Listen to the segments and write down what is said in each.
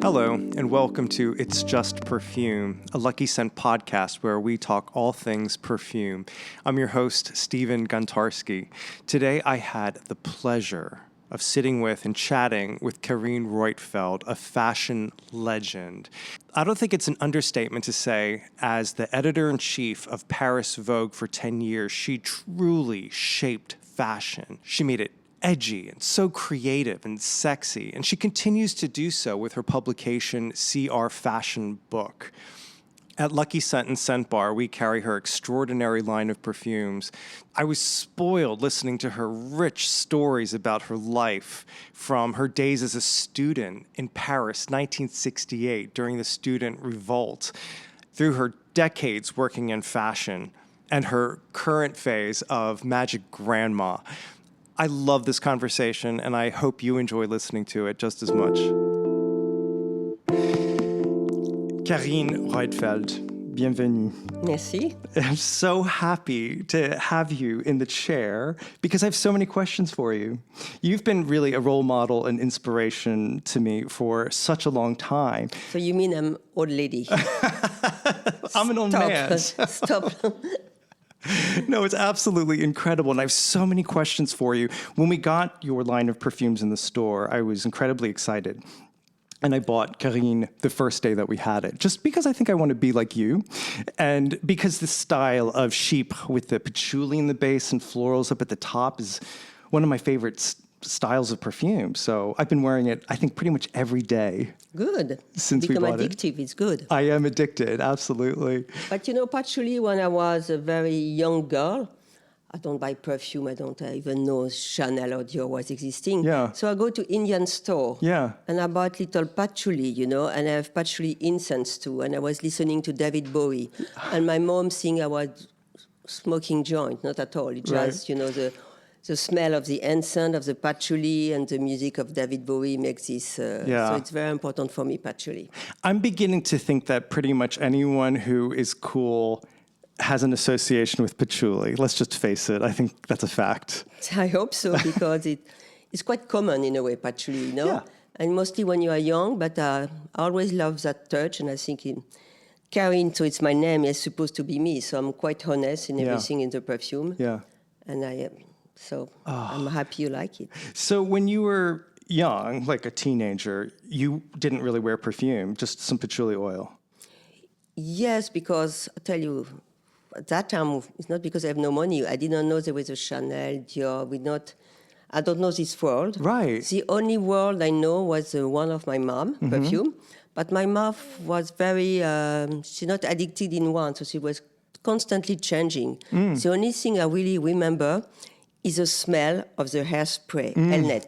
Hello, and welcome to It's Just Perfume, a Lucky Scent podcast where we talk all things perfume. I'm your host, Stephen Guntarski. Today I had the pleasure of sitting with and chatting with Carine Roitfeld, a fashion legend. I don't think it's an understatement to say, as the editor-in-chief of Paris Vogue for 10 years, she truly shaped fashion. She made it edgy and so creative and sexy, and she continues to do so with her publication, See Our Fashion Book. At Lucky Scent and Scent Bar, we carry her extraordinary line of perfumes. I was spoiled listening to her rich stories about her life, from her days as a student in Paris, 1968, during the student revolt, through her decades working in fashion, and her current phase of Magic Grandma. I love this conversation, and I hope you enjoy listening to it just as much. Carine Roitfeld, bienvenue. Merci. I'm so happy to have you in the chair because I have so many questions for you. You've been really a role model and inspiration to me for such a long time. So you mean I'm old lady? I'm an old man. Stop. No, it's absolutely incredible. And I have so many questions for you. When we got your line of perfumes in the store, I was incredibly excited. And I bought Carine the first day that we had it, just because I think I want to be like you. And because the style of chic with the patchouli in the base and florals up at the top is one of my favorite styles of perfume. So I've been wearing it, I think, pretty much every day. Good. Since we bought it. Become addictive, it's good. I am addicted, absolutely. But you know, patchouli, when I was a very young girl, I don't buy perfume, I don't even know Chanel or Dior was existing. Yeah. So I go to Indian store. Yeah. And I bought little patchouli, you know, and I have patchouli incense too. And I was listening to David Bowie. And my mom think I was smoking joint, not at all. It just, you know, the smell of the incense, of the patchouli, and the music of David Bowie makes this. So it's very important for me, patchouli. I'm beginning to think that pretty much anyone who is cool has an association with patchouli. Let's just face it. I think that's a fact. I hope so, because it's quite common in a way, patchouli, you know? Yeah. And mostly when you are young, but I always love that touch, and I think Carine, so it's my name, is supposed to be me, so I'm quite honest in everything in the perfume. Yeah. And I'm happy you like it. So when you were young, like a teenager, you didn't really wear perfume, just some patchouli oil. Yes, because I tell you, at that time, it's not because I have no money. I didn't know there was a Chanel, Dior. I don't know this world. Right. The only world I know was the one of my mom, perfume. But my mom was very, she's not addicted in one, so she was constantly changing. The only thing I really remember is the smell of the hairspray, Elle.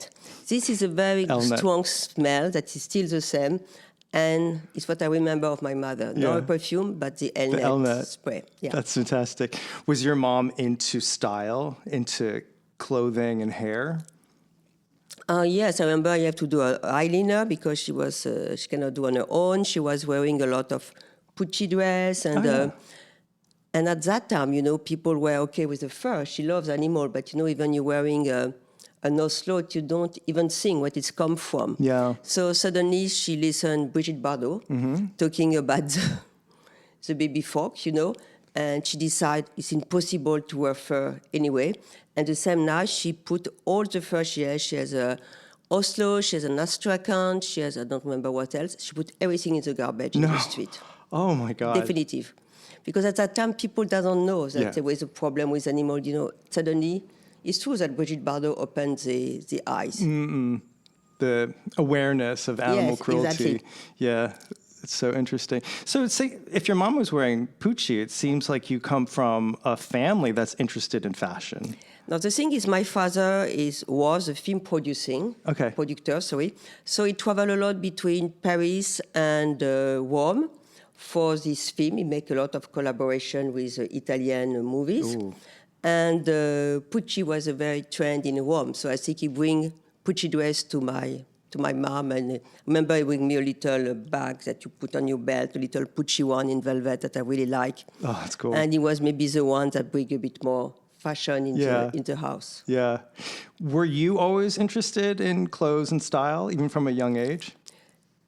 This is a very strong smell that is still the same. And it's what I remember of my mother. Not a perfume, but the Elle spray. Yeah. That's fantastic. Was your mom into style, into clothing and hair? Yes, I remember I have to do her eyeliner because she cannot do on her own. She was wearing a lot of Pucci dress. And at that time, you know, people were okay with the fur. She loves animal, but, you know, even you're wearing an Oslo, you don't even think what it's come from. Yeah. So suddenly she listened Brigitte Bardot talking about the baby fork, you know, and she decided it's impossible to wear fur anyway. And the same night, she put all the fur she has. She has a Oslo, she has an Astrakhan, she has, I don't remember what else. She put everything in the garbage in the street. Oh, my God. Definitive. Because at that time, people doesn't know that there was a problem with animals, you know. Suddenly, it's true that Brigitte Bardot opened the eyes. The awareness of animal cruelty. Exactly. Yeah, it's so interesting. So say, if your mom was wearing Pucci, it seems like you come from a family that's interested in fashion. Now, the thing is, my father was a film producer, So he traveled a lot between Paris and Rome for this film. He make a lot of collaboration with Italian movies. Ooh. And Pucci was a very trend in Rome. So I think he bring Pucci dress to my mom. And I remember he bring me a little bag that you put on your belt, a little Pucci one in velvet that I really like. Oh, that's cool. And he was maybe the one that bring a bit more fashion in the house. Yeah. Were you always interested in clothes and style, even from a young age?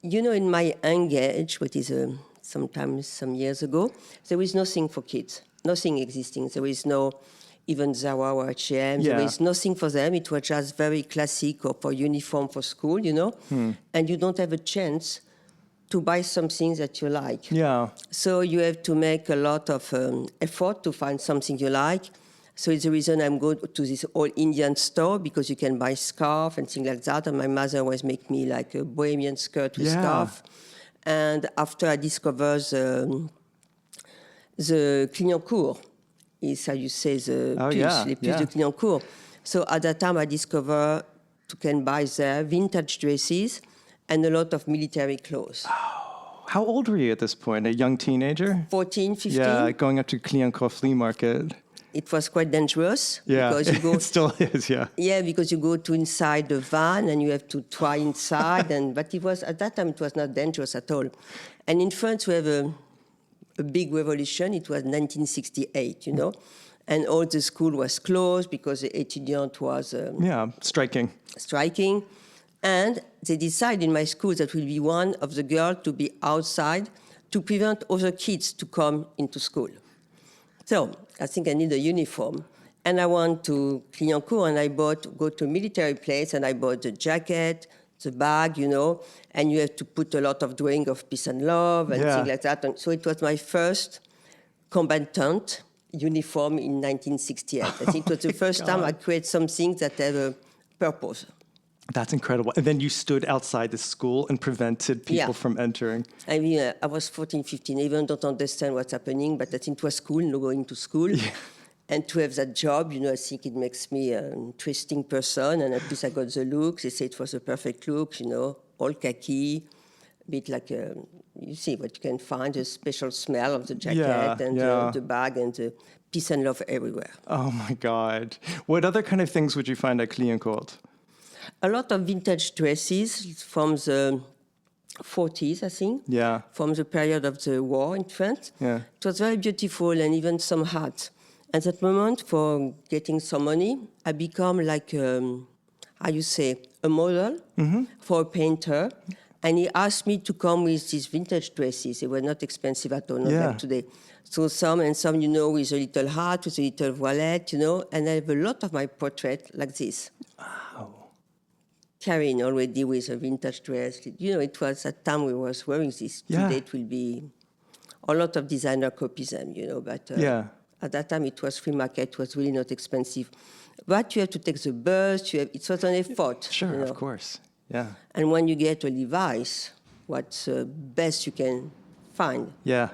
You know, in my young age, what is sometimes some years ago, there was nothing for kids, nothing existing. There is no even Zara or H&M. There is nothing for them. It was just very classic or for uniform for school, you know. And you don't have a chance to buy something that you like. Yeah. So you have to make a lot of effort to find something you like. So it's the reason I'm going to this old Indian store, because you can buy scarf and things like that. And my mother always make me like a bohemian skirt with scarf. And after I discovered the Clignancourt, is how you say the puces, les puces de Clignancourt. So at that time I discovered you can buy there vintage dresses and a lot of military clothes. Oh, how old were you at this point? A young teenager? 14, 15. Yeah, going up to Clignancourt flea market. It was quite dangerous. Yeah, because you go, it still is, yeah. Yeah, because you go to inside the van and you have to try inside. But it was, at that time, it was not dangerous at all. And in France, we have a big revolution. It was 1968, you know. And all the school was closed because the étudiant was... striking. And they decided in my school that will be one of the girls to be outside to prevent other kids to come into school. So I think I need a uniform. And I went to Clignancourt and go to a military place and I bought the jacket, the bag, you know, and you have to put a lot of drawing of peace and love and things like that. And so it was my first combattante uniform in 1968. I think it was the first time I created something that had a purpose. That's incredible. And then you stood outside the school and prevented people from entering. I mean, I was 14, 15. I even don't understand what's happening, but I think it was cool, no going to school. Yeah. And to have that job, you know, I think it makes me an interesting person. And at least I got the look. They say it was a perfect look, you know, all khaki, a bit like, you see what you can find, a special smell of the jacket and the bag and the peace and love everywhere. Oh, my God. What other kind of things would you find at Clignancourt? A lot of vintage dresses from the 40s, I think. Yeah. From the period of the war in France. Yeah. It was very beautiful, and even some hats. At that moment, for getting some money, I become like, how you say, a model for a painter. And he asked me to come with these vintage dresses. They were not expensive at all, not like today. So some, you know, with a little hat, with a little voilette, you know. And I have a lot of my portrait like this. Wow. Carine already with a vintage dress. You know, it was at time we was wearing this. Today it will be a lot of designer copies them, you know. But at that time it was free market. It was really not expensive. But you have to take the bus. It was an effort. Sure, you know? Of course. Yeah. And when you get a Levi's, what's the best you can find? Yeah.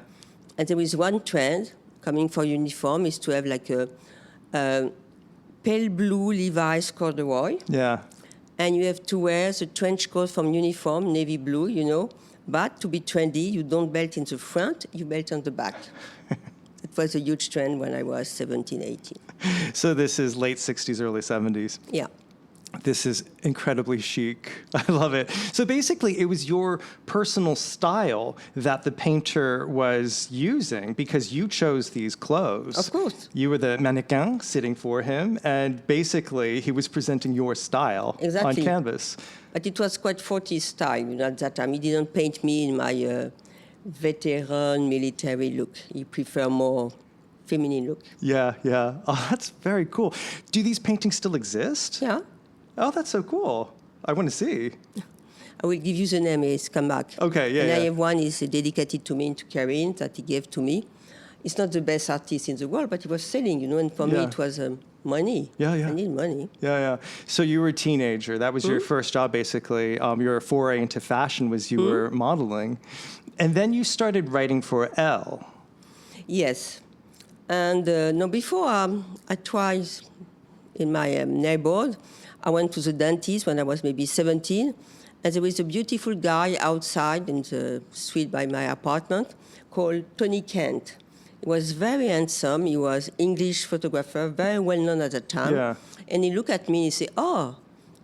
And there is one trend coming for uniform is to have like a pale blue Levi's corduroy. Yeah. And you have to wear the trench coat from uniform, navy blue, you know. But to be trendy, you don't belt in the front, you belt on the back. It was a huge trend when I was 17, 18. So this is late 60s, early 70s. Yeah. This is incredibly chic. I love it. So basically, it was your personal style that the painter was using because you chose these clothes. Of course. You were the mannequin sitting for him, and basically, he was presenting your style on canvas. But it was quite 40s style, you know, at that time. He didn't paint me in my veteran military look. He preferred more feminine look. Yeah. Oh, that's very cool. Do these paintings still exist? Yeah. Oh, that's so cool. I want to see. I will give you the name. It's come back. Okay, yeah. And I have one is dedicated to me, to Carine, that he gave to me. It's not the best artist in the world, but he was selling, you know, and for me it was money. Yeah. I need money. Yeah. So you were a teenager. That was your first job, basically. Your foray into fashion was you were modeling. And then you started writing for Elle. Yes. And before I tried in my neighborhood, I went to the dentist when I was maybe 17, and there was a beautiful guy outside in the street by my apartment called Tony Kent. He was very handsome. He was English photographer, very well known at the time. Yeah. And he looked at me and he said, "Oh,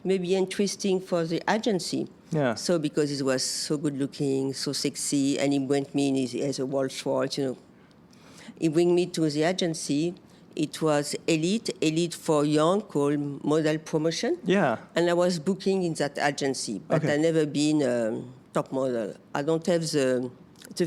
maybe interesting for the agency." Yeah. So because he was so good looking, so sexy, and he went me in as a Wall Schwartz, you know. He bring me to the agency. It was Elite for young, called Model Promotion. Yeah. And I was booking in that agency, but I never been top model. I don't have the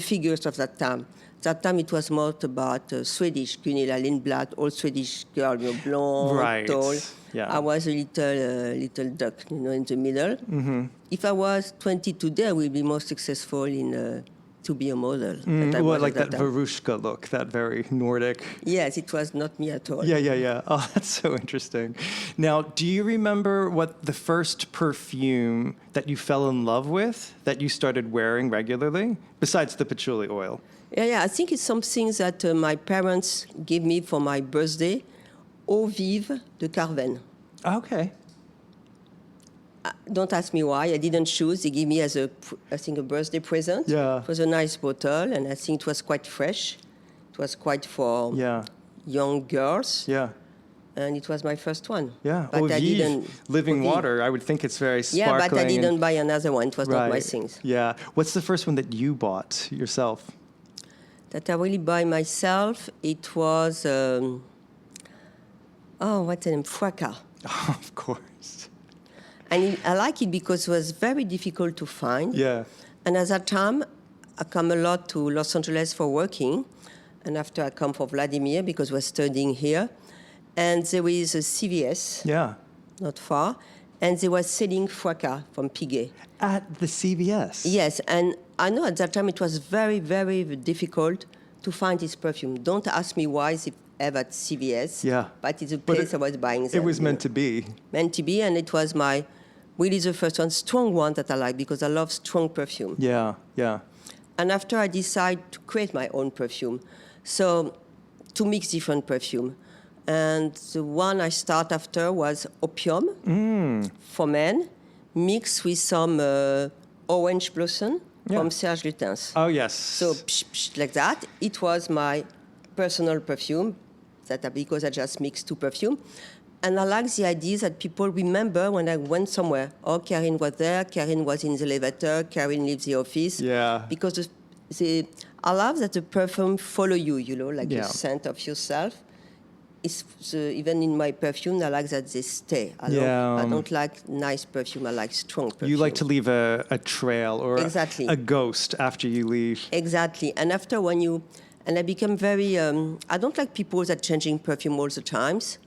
figures of that time. That time it was more about Swedish, Gunilla Lindblad, all Swedish girl, blonde, right. tall. Yeah. I was a little duck, in the middle. Mm-hmm. If I was 20 today, I would be more successful in to be a model. Well, like that Varushka look, that very Nordic. Yes, it was not me at all. Yeah. Oh, that's so interesting. Now, do you remember what the first perfume that you fell in love with, that you started wearing regularly, besides the patchouli oil? Yeah. I think it's something that my parents gave me for my birthday, Eau Vive de Carven. Okay. Don't ask me why. I didn't choose. They gave me as a birthday present. Yeah. It was a nice bottle, and I think it was quite fresh. It was quite for young girls. Yeah. And it was my first one. Yeah. But I didn't. Living water. I would think it's very sparkling. Yeah, but I didn't buy another one. It was not my thing. Yeah. What's the first one that you bought yourself? That I really buy myself. It was what's the name? Fracas. Oh, of course. And I like it because it was very difficult to find. Yeah. And at that time, I come a lot to Los Angeles for working. And after I come for Vladimir because we're studying here. And there is a CVS. Yeah. Not far. And they were selling Fracas from Piguet. At the CVS? Yes. And I know at that time it was very, very difficult to find this perfume. Don't ask me why they have at CVS. Yeah. But it's a place I was buying them. It was meant to be. Meant to be. And it was really the first one, strong one that I like because I love strong perfume. Yeah. And after I decided to create my own perfume, so to mix different perfume. And the one I start after was Opium for men, mixed with some orange blossom from Serge Lutens. Oh, yes. So like that. It was my personal perfume because I just mixed two perfume. And I like the idea that people remember when I went somewhere. Oh, Karine was there. Karine was in the elevator. Karine leaves the office. Yeah. Because I love that the perfume follow you, like the scent of yourself. Even in my perfume, I like that they stay. I don't like nice perfume. I like strong perfume. You like to leave a trail or a ghost after you leave. Exactly. And after I become very, I don't like people that changing perfume all the times.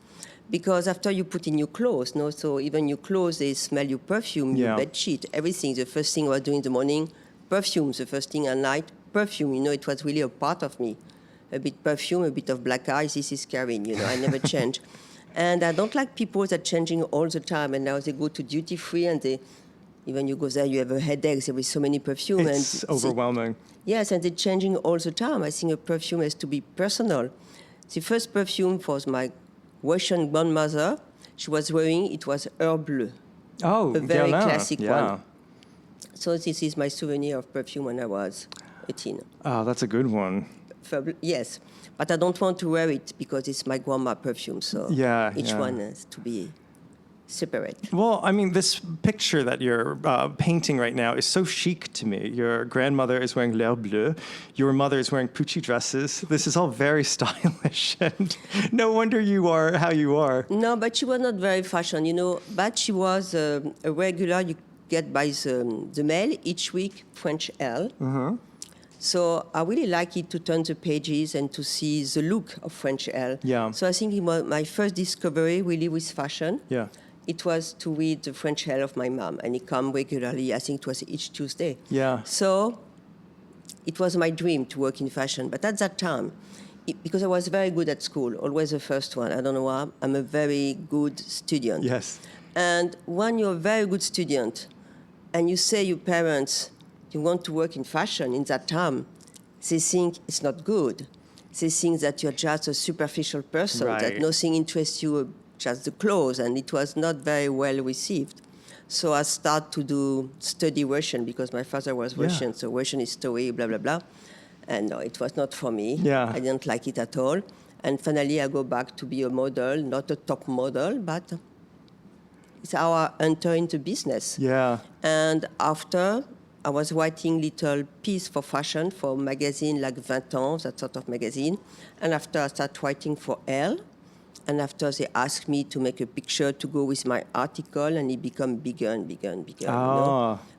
Because after you put in your clothes, so even your clothes, they smell your perfume, your bed sheet, everything. The first thing I was doing in the morning, perfume. The first thing at night, perfume. It was really a part of me. A bit perfume, a bit of black eyes. This is Karine, I never change. And I don't like people that changing all the time. And now they go to duty free and even you go there, you have a headache. There is so many perfume. It's overwhelming. Yes, and they're changing all the time. I think a perfume has to be personal. The first perfume was my Russian grandmother, she was wearing, it was Herb Bleu. Oh, a very classic one. So this is my souvenir of perfume when I was 18. Oh, that's a good one. Yes, but I don't want to wear it because it's my grandma perfume, so each one has to be separate. Well, I mean, this picture that you're painting right now is so chic to me. Your grandmother is wearing l'herbe bleue. Your mother is wearing Pucci dresses. This is all very stylish, and no wonder you are how you are. No, but she was not very fashion, but she was a regular you get by the mail each week, French Elle. Mm-hmm. So I really like it to turn the pages and to see the look of French Elle. Yeah. So I think it was my first discovery really with fashion. Yeah. It was to read the French Elle of my mom, and it come regularly. I think it was each Tuesday. Yeah. So it was my dream to work in fashion. But at that time, because I was very good at school, always the first one. I don't know why. I'm a very good student. Yes. And when you're a very good student, and you say your parents, you want to work in fashion in that time, they think it's not good. They think that you're just a superficial person, that nothing interests you, just the clothes, and it was not very well received. So I started to study Russian because my father was Russian, so Russian history, blah, blah, blah. And no, it was not for me. Yeah. I didn't like it at all. And finally, I go back to be a model, not a top model, but it's how I enter into business. Yeah. And after, I was writing little piece for fashion for magazine like 20 Ans, that sort of magazine. And after I started writing for Elle. And after they asked me to make a picture to go with my article, and it became bigger and bigger and bigger.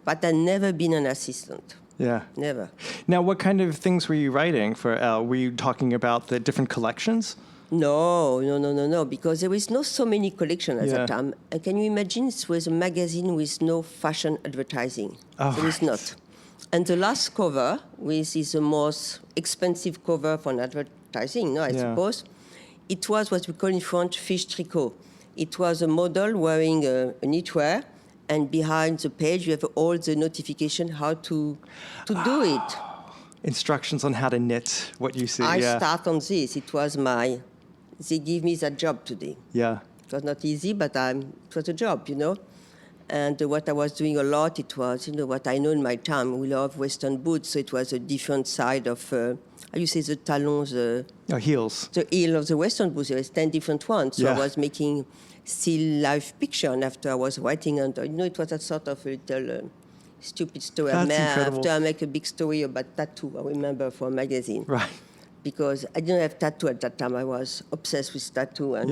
But I've never been an assistant. Yeah. Never. Now, what kind of things were you writing for Elle? Were you talking about the different collections? No, because there was not so many collections at that time. And can you imagine it was a magazine with no fashion advertising? There is not. And the last cover, which is the most expensive cover for an advertising, I suppose, it was what we call in French fiche tricot. It was a model wearing a knitwear, and behind the page you have all the notification how to do it. Instructions on how to knit what you see. I start on this. It was they give me that job today. Yeah. It was not easy, but it was a job, And what I was doing a lot, it was, what I know in my time. We love Western boots, so it was a different side of, how you say, the talons? Heels. The heel of the Western boots. There was 10 different ones. So I was making still life picture, and after I was writing under, it was a sort of a little stupid story. That's incredible. After I make a big story about tattoo, I remember, for a magazine. Right. Because I didn't have tattoo at that time. I was obsessed with tattoo. And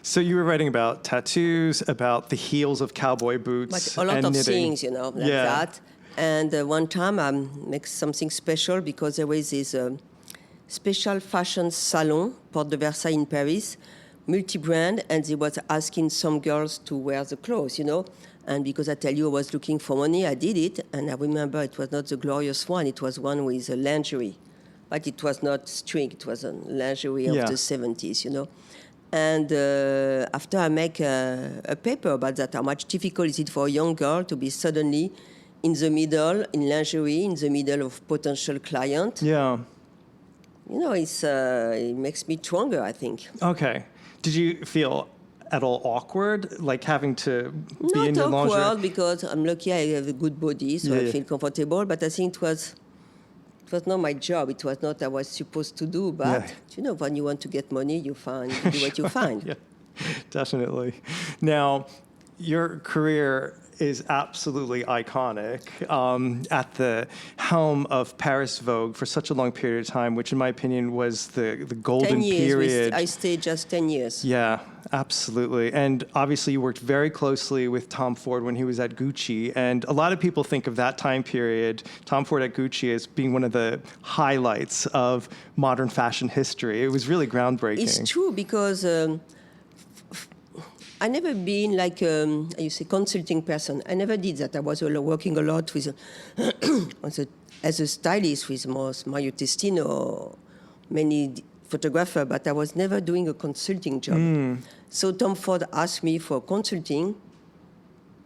So you were writing about tattoos, about the heels of cowboy boots, but a lot and of knitting. things, like that. And one time I make something special because there was this special fashion salon, Porte de Versailles in Paris, multi-brand, and they was asking some girls to wear the clothes, And because I tell you I was looking for money, I did it. And I remember it was not the glorious one. It was one with lingerie. But it was not string. It was a lingerie of the 70s, And after I make a paper about that, how much difficult is it for a young girl to be suddenly in the middle, in lingerie, in the middle of potential client. Yeah. It makes me stronger, I think. Okay. Did you feel at all awkward, like having to be in your lingerie? Not awkward, because I'm lucky I have a good body, so I feel comfortable. But I think it was not my job. It was not what I was supposed to do. But, when you want to get money, you do what you find. Yeah, definitely. Now, your career is absolutely iconic, at the helm of Paris Vogue for such a long period of time, which in my opinion was the golden 10 years. period. I stayed just 10 years. Yeah, absolutely. And obviously you worked very closely with Tom Ford when he was at Gucci. And a lot of people think of that time period, Tom Ford at Gucci, as being one of the highlights of modern fashion history. It was really groundbreaking. It's true, because I never been like consulting person. I never did that. I was working a lot with as a stylist with Mario Testino, many photographer, but I was never doing a consulting job. So Tom Ford asked me for consulting.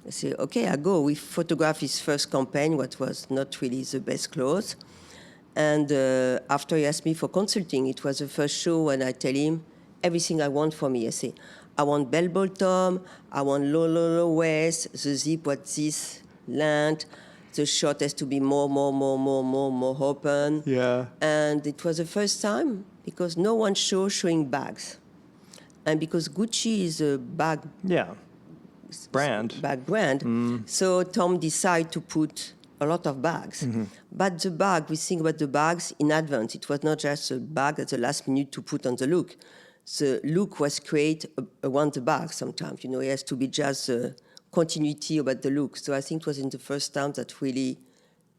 I said, okay, I go. We photographed his first campaign, what was not really the best clothes. And after he asked me for consulting, it was the first show when I tell him everything I want for me. I say, I want bell bottom, I want low waist, the zip was this length, the short has to be more open. Yeah. And it was the first time, because no one showing bags. And because Gucci is a bag brand. So Tom decided to put a lot of bags. But the bag, we think about the bags in advance. It was not just a bag at the last minute to put on the look. The look was created around the bag sometimes. It has to be just a continuity about the look. So I think it was in the first time that really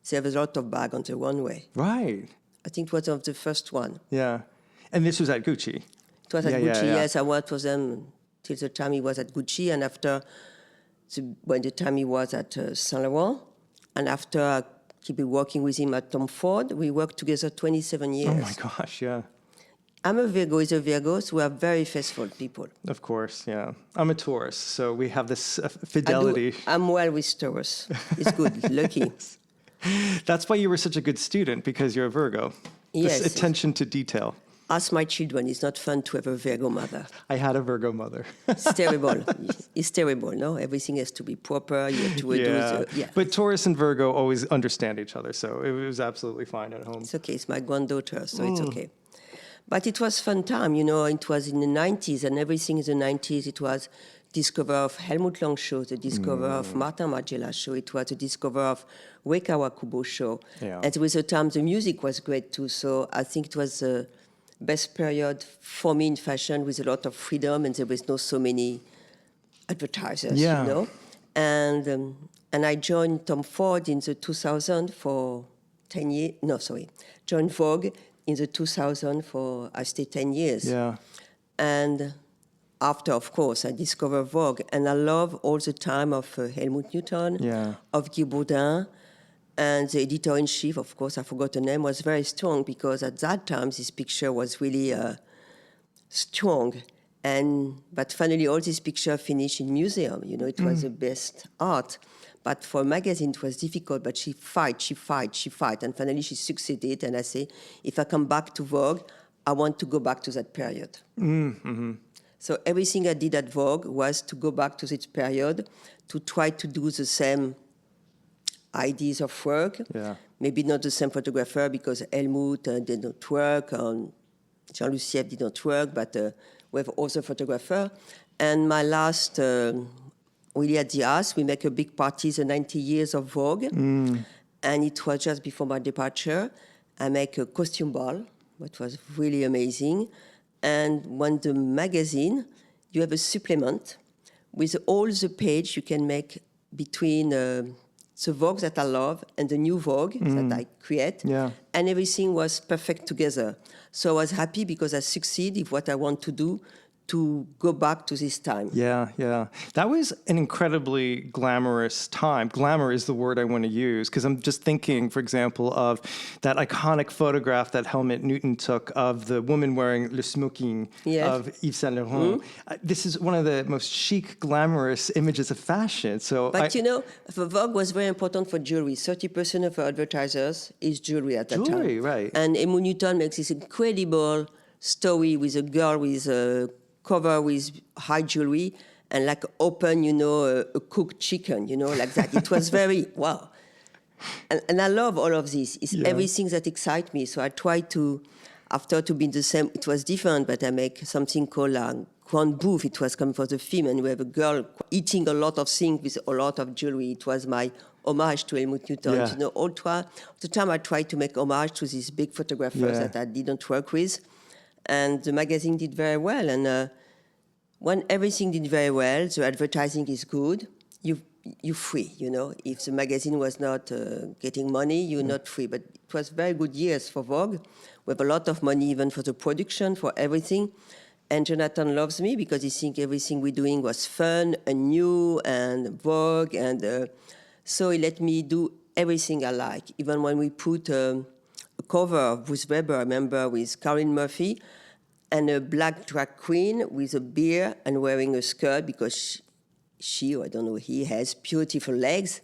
there was a lot of bag on the runway. Right. I think it was of the first one. Yeah. And this was at Gucci? It was at Gucci, yes. I worked for them till the time he was at Gucci, and after, when the time he was at Saint Laurent, and after I keep working with him at Tom Ford, we worked together 27 years. Oh my gosh, yeah. I'm a Virgo, he's a Virgo, so we are very faithful people. Of course, yeah. I'm a Taurus, so we have this fidelity. I'm well with Taurus. It's good, lucky. That's why you were such a good student, because you're a Virgo. Yes. This attention to detail. Ask my children, it's not fun to have a Virgo mother. I had a Virgo mother. It's terrible. It's terrible, no? Everything has to be proper. You have to do But Taurus and Virgo always understand each other, so it was absolutely fine at home. It's okay. It's my granddaughter, so it's okay. But it was fun time, It was in the 90s, and everything in the 90s. It was discover of Helmut Lang show, the discover of Martin Margiela show. It was the discover of Weka Wakubo show. Yeah. And with the time, the music was great too. So I think it was the best period for me in fashion with a lot of freedom, and there was not so many advertisers, you know. And I joined Tom Ford in the 2000 for 10 years. No, sorry. Joined Vogue in the 2000 for, I stayed 10 years. Yeah. And after, of course, I discovered Vogue. And I love all the time of Helmut Newton, of Guy Bourdin. And the editor-in-chief, of course, I forgot the name, was very strong because at that time, this picture was really strong. But finally, all these pictures finished in museum. You know, it was the best art. But for a magazine, it was difficult. But she fight. And finally, she succeeded. And I say, if I come back to Vogue, I want to go back to that period. Mm-hmm. So everything I did at Vogue was to go back to this period, to try to do the same ideas of work. Yeah. Maybe not the same photographer because Helmut did not work, Jean-Luc Sieff did not work, but we have also photographer. And my last, really at the house, we make a big party, the 90 years of Vogue. And it was just before my departure. I make a costume ball, which was really amazing. And when the magazine, you have a supplement with all the page you can make between the Vogue that I love and the new Vogue that I create. Yeah. And everything was perfect together. So I was happy because I succeeded in what I want to do, to go back to this time. Yeah. That was an incredibly glamorous time. Glamour is the word I want to use because I'm just thinking, for example, of that iconic photograph that Helmut Newton took of the woman wearing le smoking of Yves Saint Laurent. This is one of the most chic, glamorous images of fashion. But you know, Vogue was very important for jewelry. 30% of our advertisers is jewelry at that time. Jewelry, right. And Helmut Newton makes this incredible story with a girl with a cover with high jewelry and like open, you know, a cooked chicken, you know, like that. It was very, wow. And I love all of this. It's everything that excites me. So I try to, after to be the same, it was different, but I make something called Grand Bouffe. It was coming for the film, and we have a girl eating a lot of things with a lot of jewelry. It was my homage to Helmut Newton. You know, all the time I tried to make homage to these big photographers that I didn't work with. And the magazine did very well. And when everything did very well, the advertising is good, you're free, you know. If the magazine was not getting money, you're not free. But it was very good years for Vogue. We have a lot of money even for the production, for everything. And Jonathan loves me because he thinks everything we're doing was fun and new and Vogue. And so he let me do everything I like. Even when we put a cover of Bruce Weber, I remember, with Carine Murphy, and a black drag queen with a beard and wearing a skirt because she, or I don't know, he has beautiful legs.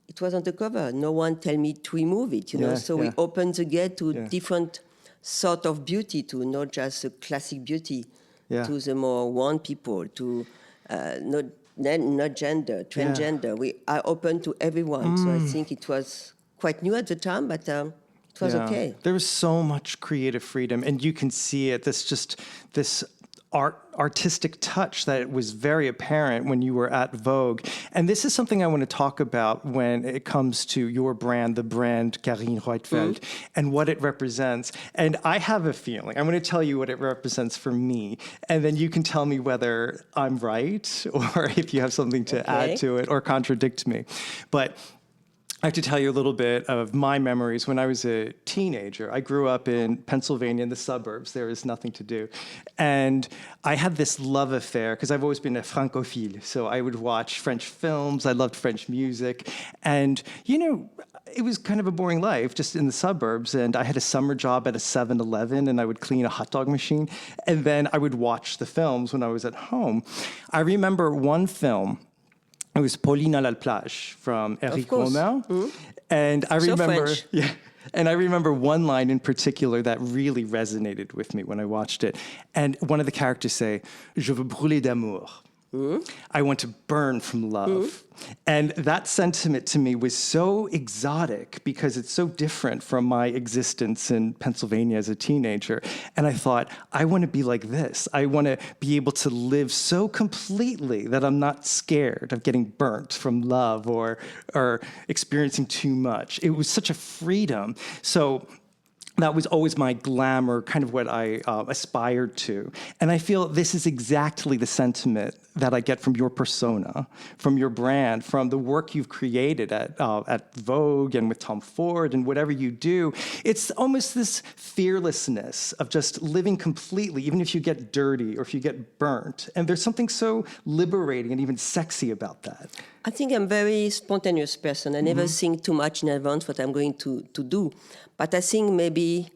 It was on the cover. No one tell me to remove it, you know. So we opened the gate to different sort of beauty, to not just a classic beauty, to the more one people, to not gender, transgender. I opened to everyone. So I think it was quite new at the time, but it was okay. There was so much creative freedom, and you can see it. This artistic touch that was very apparent when you were at Vogue. And this is something I want to talk about when it comes to your brand, the brand Carine Roitfeld, and what it represents. And I have a feeling, I'm going to tell you what it represents for me, and then you can tell me whether I'm right or if you have something to add to it or contradict me. But I have to tell you a little bit of my memories when I was a teenager. I grew up in Pennsylvania in the suburbs. There is nothing to do. And I had this love affair because I've always been a francophile. So I would watch French films. I loved French music. And, you know, it was kind of a boring life just in the suburbs. And I had a summer job at a 7-Eleven, and I would clean a hot dog machine. And then I would watch the films when I was at home. I remember one film. It was Pauline à la plage from Éric Romer. And I remember, and I remember one line in particular that really resonated with me when I watched it. And one of the characters say, "Je veux brûler d'amour." I want to burn from love. And that sentiment to me was so exotic because it's so different from my existence in Pennsylvania as a teenager. And I thought, I want to be like this. I want to be able to live so completely that I'm not scared of getting burnt from love or experiencing too much. It was such a freedom. So that was always my glamour, kind of what I aspired to. And I feel this is exactly the sentiment that I get from your persona, from your brand, from the work you've created at Vogue and with Tom Ford and whatever you do. It's almost this fearlessness of just living completely, even if you get dirty or if you get burnt. And there's something so liberating and even sexy about that. I think I'm a very spontaneous person. I never think too much in advance what I'm going to do. But I think maybe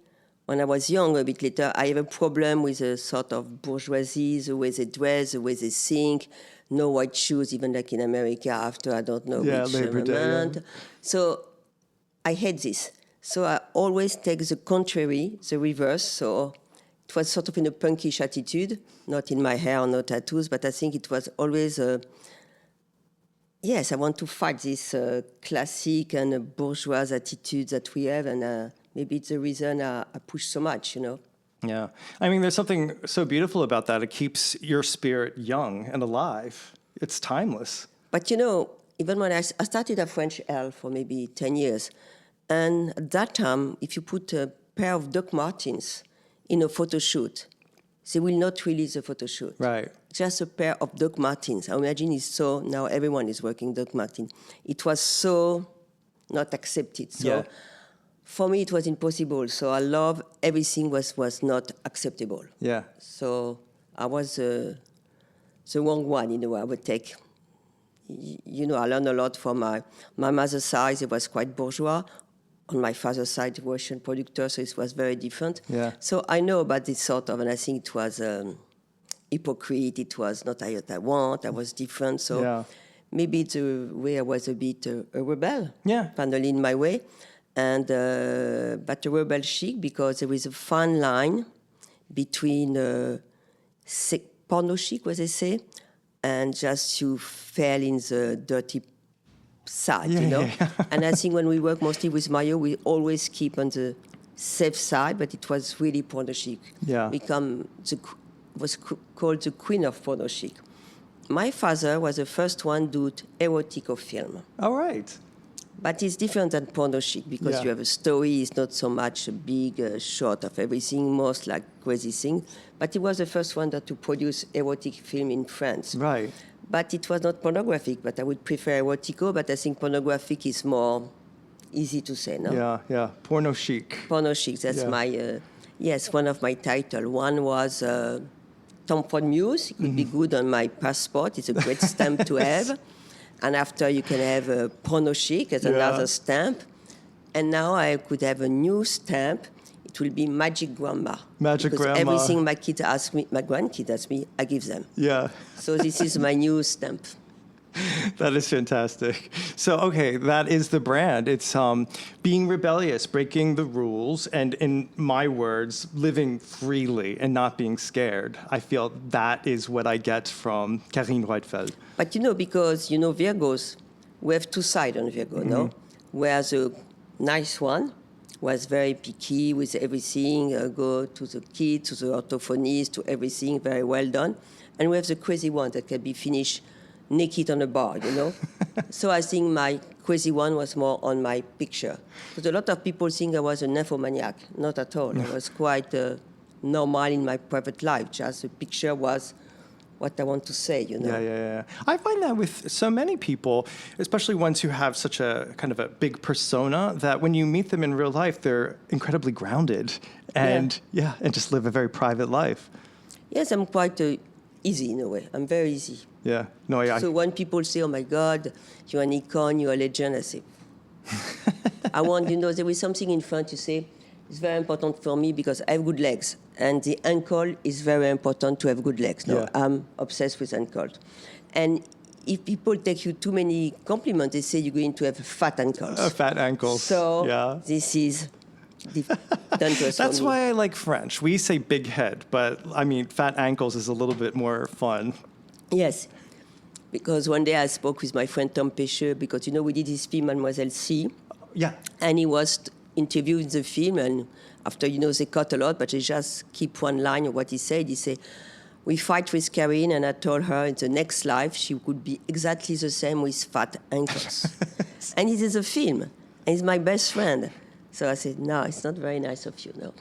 when I was young, a bit later, I have a problem with a sort of bourgeoisie, the way they dress, the way they think, no white shoes, even like in America after, I don't know which Labor Day, month. So I hate this. So I always take the contrary, the reverse. So it was sort of in a punkish attitude, not in my hair, no tattoos, but I think it was always yes, I want to fight this classic and bourgeois attitude that we have, and maybe it's the reason I push so much, you know. Yeah. I mean, there's something so beautiful about that. It keeps your spirit young and alive. It's timeless. But, you know, even when I started at French Elle for maybe 10 years, and at that time, if you put a pair of Doc Martens in a photo shoot, they will not release a photo shoot. Right. Just a pair of Doc Martens. I imagine it's so, now everyone is working Doc Martens. It was so not accepted. So for me, it was impossible. So I love everything was not acceptable. Yeah. So I was the wrong one, in a way. I would take, you know, I learned a lot from my mother's side. It was quite bourgeois. On my father's side, Russian producer, so it was very different. Yeah. So I know about this sort of, and I think it was hypocrite. It was not what I want. I was different. So maybe it's a way I was a bit a rebel. Yeah. Finally, in my way, and but a rebel chic because there is a fine line between porno chic, what they say, and just you fell in the dirty side, you know. And I think when we work mostly with Mario, we always keep on the safe side, but it was really porno chic. Yeah. Was called the queen of porno chic. My father was the first one to do erotic film. All right. But it's different than porno chic because you have a story. It's not so much a big shot of everything, most like crazy thing. But he was the first one to produce erotic film in France. Right. But it was not pornographic, but I would prefer erotico, but I think pornographic is more easy to say, no? Yeah. Porno chic. Porno chic, that's my, one of my titles. One was Tom Ford Muse. It would be good on my passport. It's a great stamp to have. And after you can have porno chic as another stamp. And now I could have a new stamp. It will be Magic Grandma. Magic because Grandma. Everything my kids ask me, my grandkids ask me, I give them. Yeah. So this is my new stamp. That is fantastic. So, okay, that is the brand. It's being rebellious, breaking the rules, and in my words, living freely and not being scared. I feel that is what I get from Carine Roitfeld. But you know, because, you know, Virgos, we have two sides on Virgo, no? Where the nice one was very picky with everything, go to the kid, to the orthophonist, to everything, very well done. And we have the crazy one that can be finished naked on a bar, you know? So I think my crazy one was more on my picture. Because a lot of people think I was a nymphomaniac. Not at all. I was quite normal in my private life. Just the picture was what I want to say, you know? Yeah. I find that with so many people, especially ones who have such a kind of a big persona, that when you meet them in real life, they're incredibly grounded and and just live a very private life. Yes, I'm quite easy in a way. I'm very easy. Yeah. So when people say, oh my God, you're an icon, you're a legend, I say, I want, you know, there is something in front you say, it's very important for me because I have good legs. And the ankle is very important to have good legs. No, I'm obsessed with ankle. And if people take you too many compliments, they say you're going to have fat ankles. Fat ankles. So this is done to us. That's why I like French. We say big head, but I mean, fat ankles is a little bit more fun. Yes. Because one day I spoke with my friend Tom Pécheux, because, you know, we did his film, Mademoiselle C. Yeah. And he was interviewed in the film, and after, you know, they cut a lot, but they just keep one line of what he said. He said, we fight with Karine, and I told her in the next life she would be exactly the same with fat ankles. And it is a film, and he's my best friend. So I said, no, it's not very nice of you, no.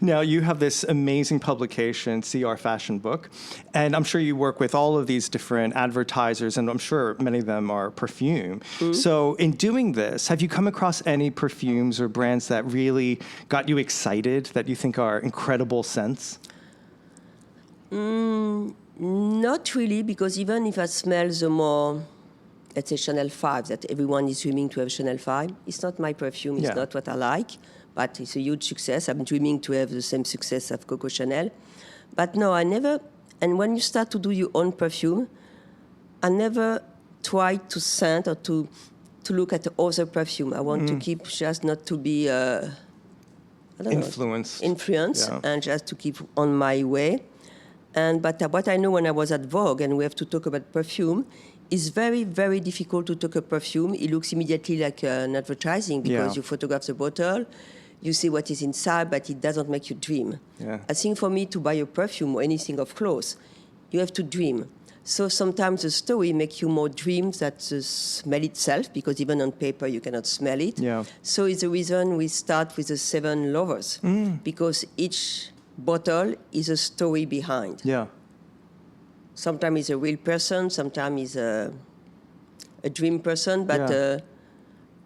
Now, you have this amazing publication, CR Fashion Book, and I'm sure you work with all of these different advertisers, and I'm sure many of them are perfume. Mm-hmm. So in doing this, have you come across any perfumes or brands that really got you excited, that you think are incredible scents? Not really, because even if I smell the more, let's say, Chanel 5, that everyone is dreaming to have Chanel 5, it's not my perfume, it's not what I like, but it's a huge success. I'm dreaming to have the same success of Coco Chanel. But no, I never, and when you start to do your own perfume, I never try to scent or to look at the other perfume. I want to keep just not to be, influenced, and just to keep on my way. But what I know when I was at Vogue, and we have to talk about perfume, it's very, very difficult to talk a perfume. It looks immediately like an advertising because you photograph the bottle, you see what is inside, but it doesn't make you dream. Yeah. I think for me to buy a perfume or anything of clothes, you have to dream. So sometimes the story makes you more dream than the smell itself, because even on paper you cannot smell it. Yeah. So it's the reason we start with the 7 lovers, because each bottle is a story behind. Yeah. Sometimes it's a real person, sometimes it's a dream person, but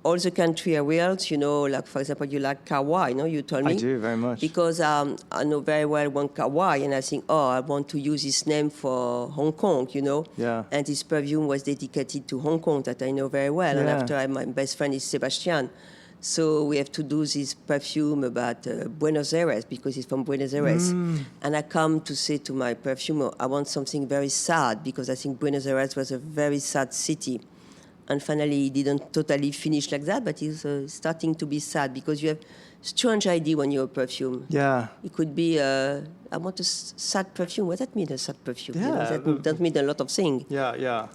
all the country are real. You know, like, for example, you like Kawa, you told me. I do, very much. Because I know very well one Kawa, and I think, I want to use his name for Hong Kong, Yeah. And his perfume was dedicated to Hong Kong, that I know very well. Yeah. And after, my best friend is Sebastian. So we have to do this perfume about Buenos Aires, because he's from Buenos Aires. And I come to say to my perfumer, I want something very sad, because I think Buenos Aires was a very sad city. And finally, he didn't totally finish like that, but he's starting to be sad, because you have strange idea when you're a perfume. Yeah. It could be, I want a sad perfume. What does that mean, a sad perfume? Yeah. That mean a lot of things. Yeah.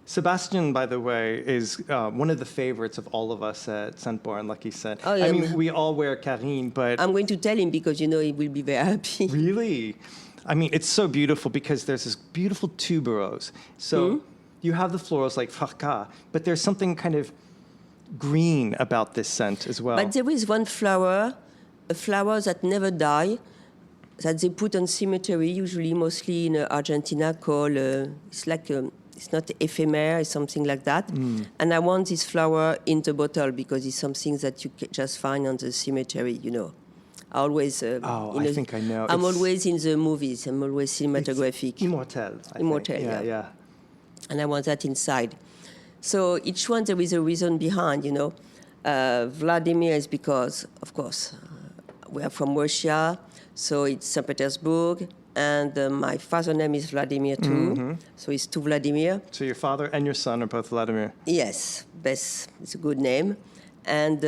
Sebastian, by the way, is one of the favorites of all of us at Scent Bar and Lucky Scent. Oh, yeah. I mean, we all wear Carine, but... I'm going to tell him, because, he will be very happy. Really? I mean, it's so beautiful, because there's this beautiful tuberose. So you have the florals like Farca, but there's something kind of green about this scent as well. But there is one flower, a flower that never die, that they put on cemetery, usually mostly in Argentina, called, it's like... it's not ephemer, it's something like that. And I want this flower in the bottle, because it's something that you just find on the cemetery, I always... I think I know. I'm always in the movies. I'm always cinematographic. Immortel, I Immortel, think. Yeah. And I want that inside. So each one, there is a reason behind, Vladimir is because, of course, we are from Russia, so it's St. Petersburg. And my father's name is Vladimir too, so it's two Vladimir. So your father and your son are both Vladimir? Yes, it's a good name. And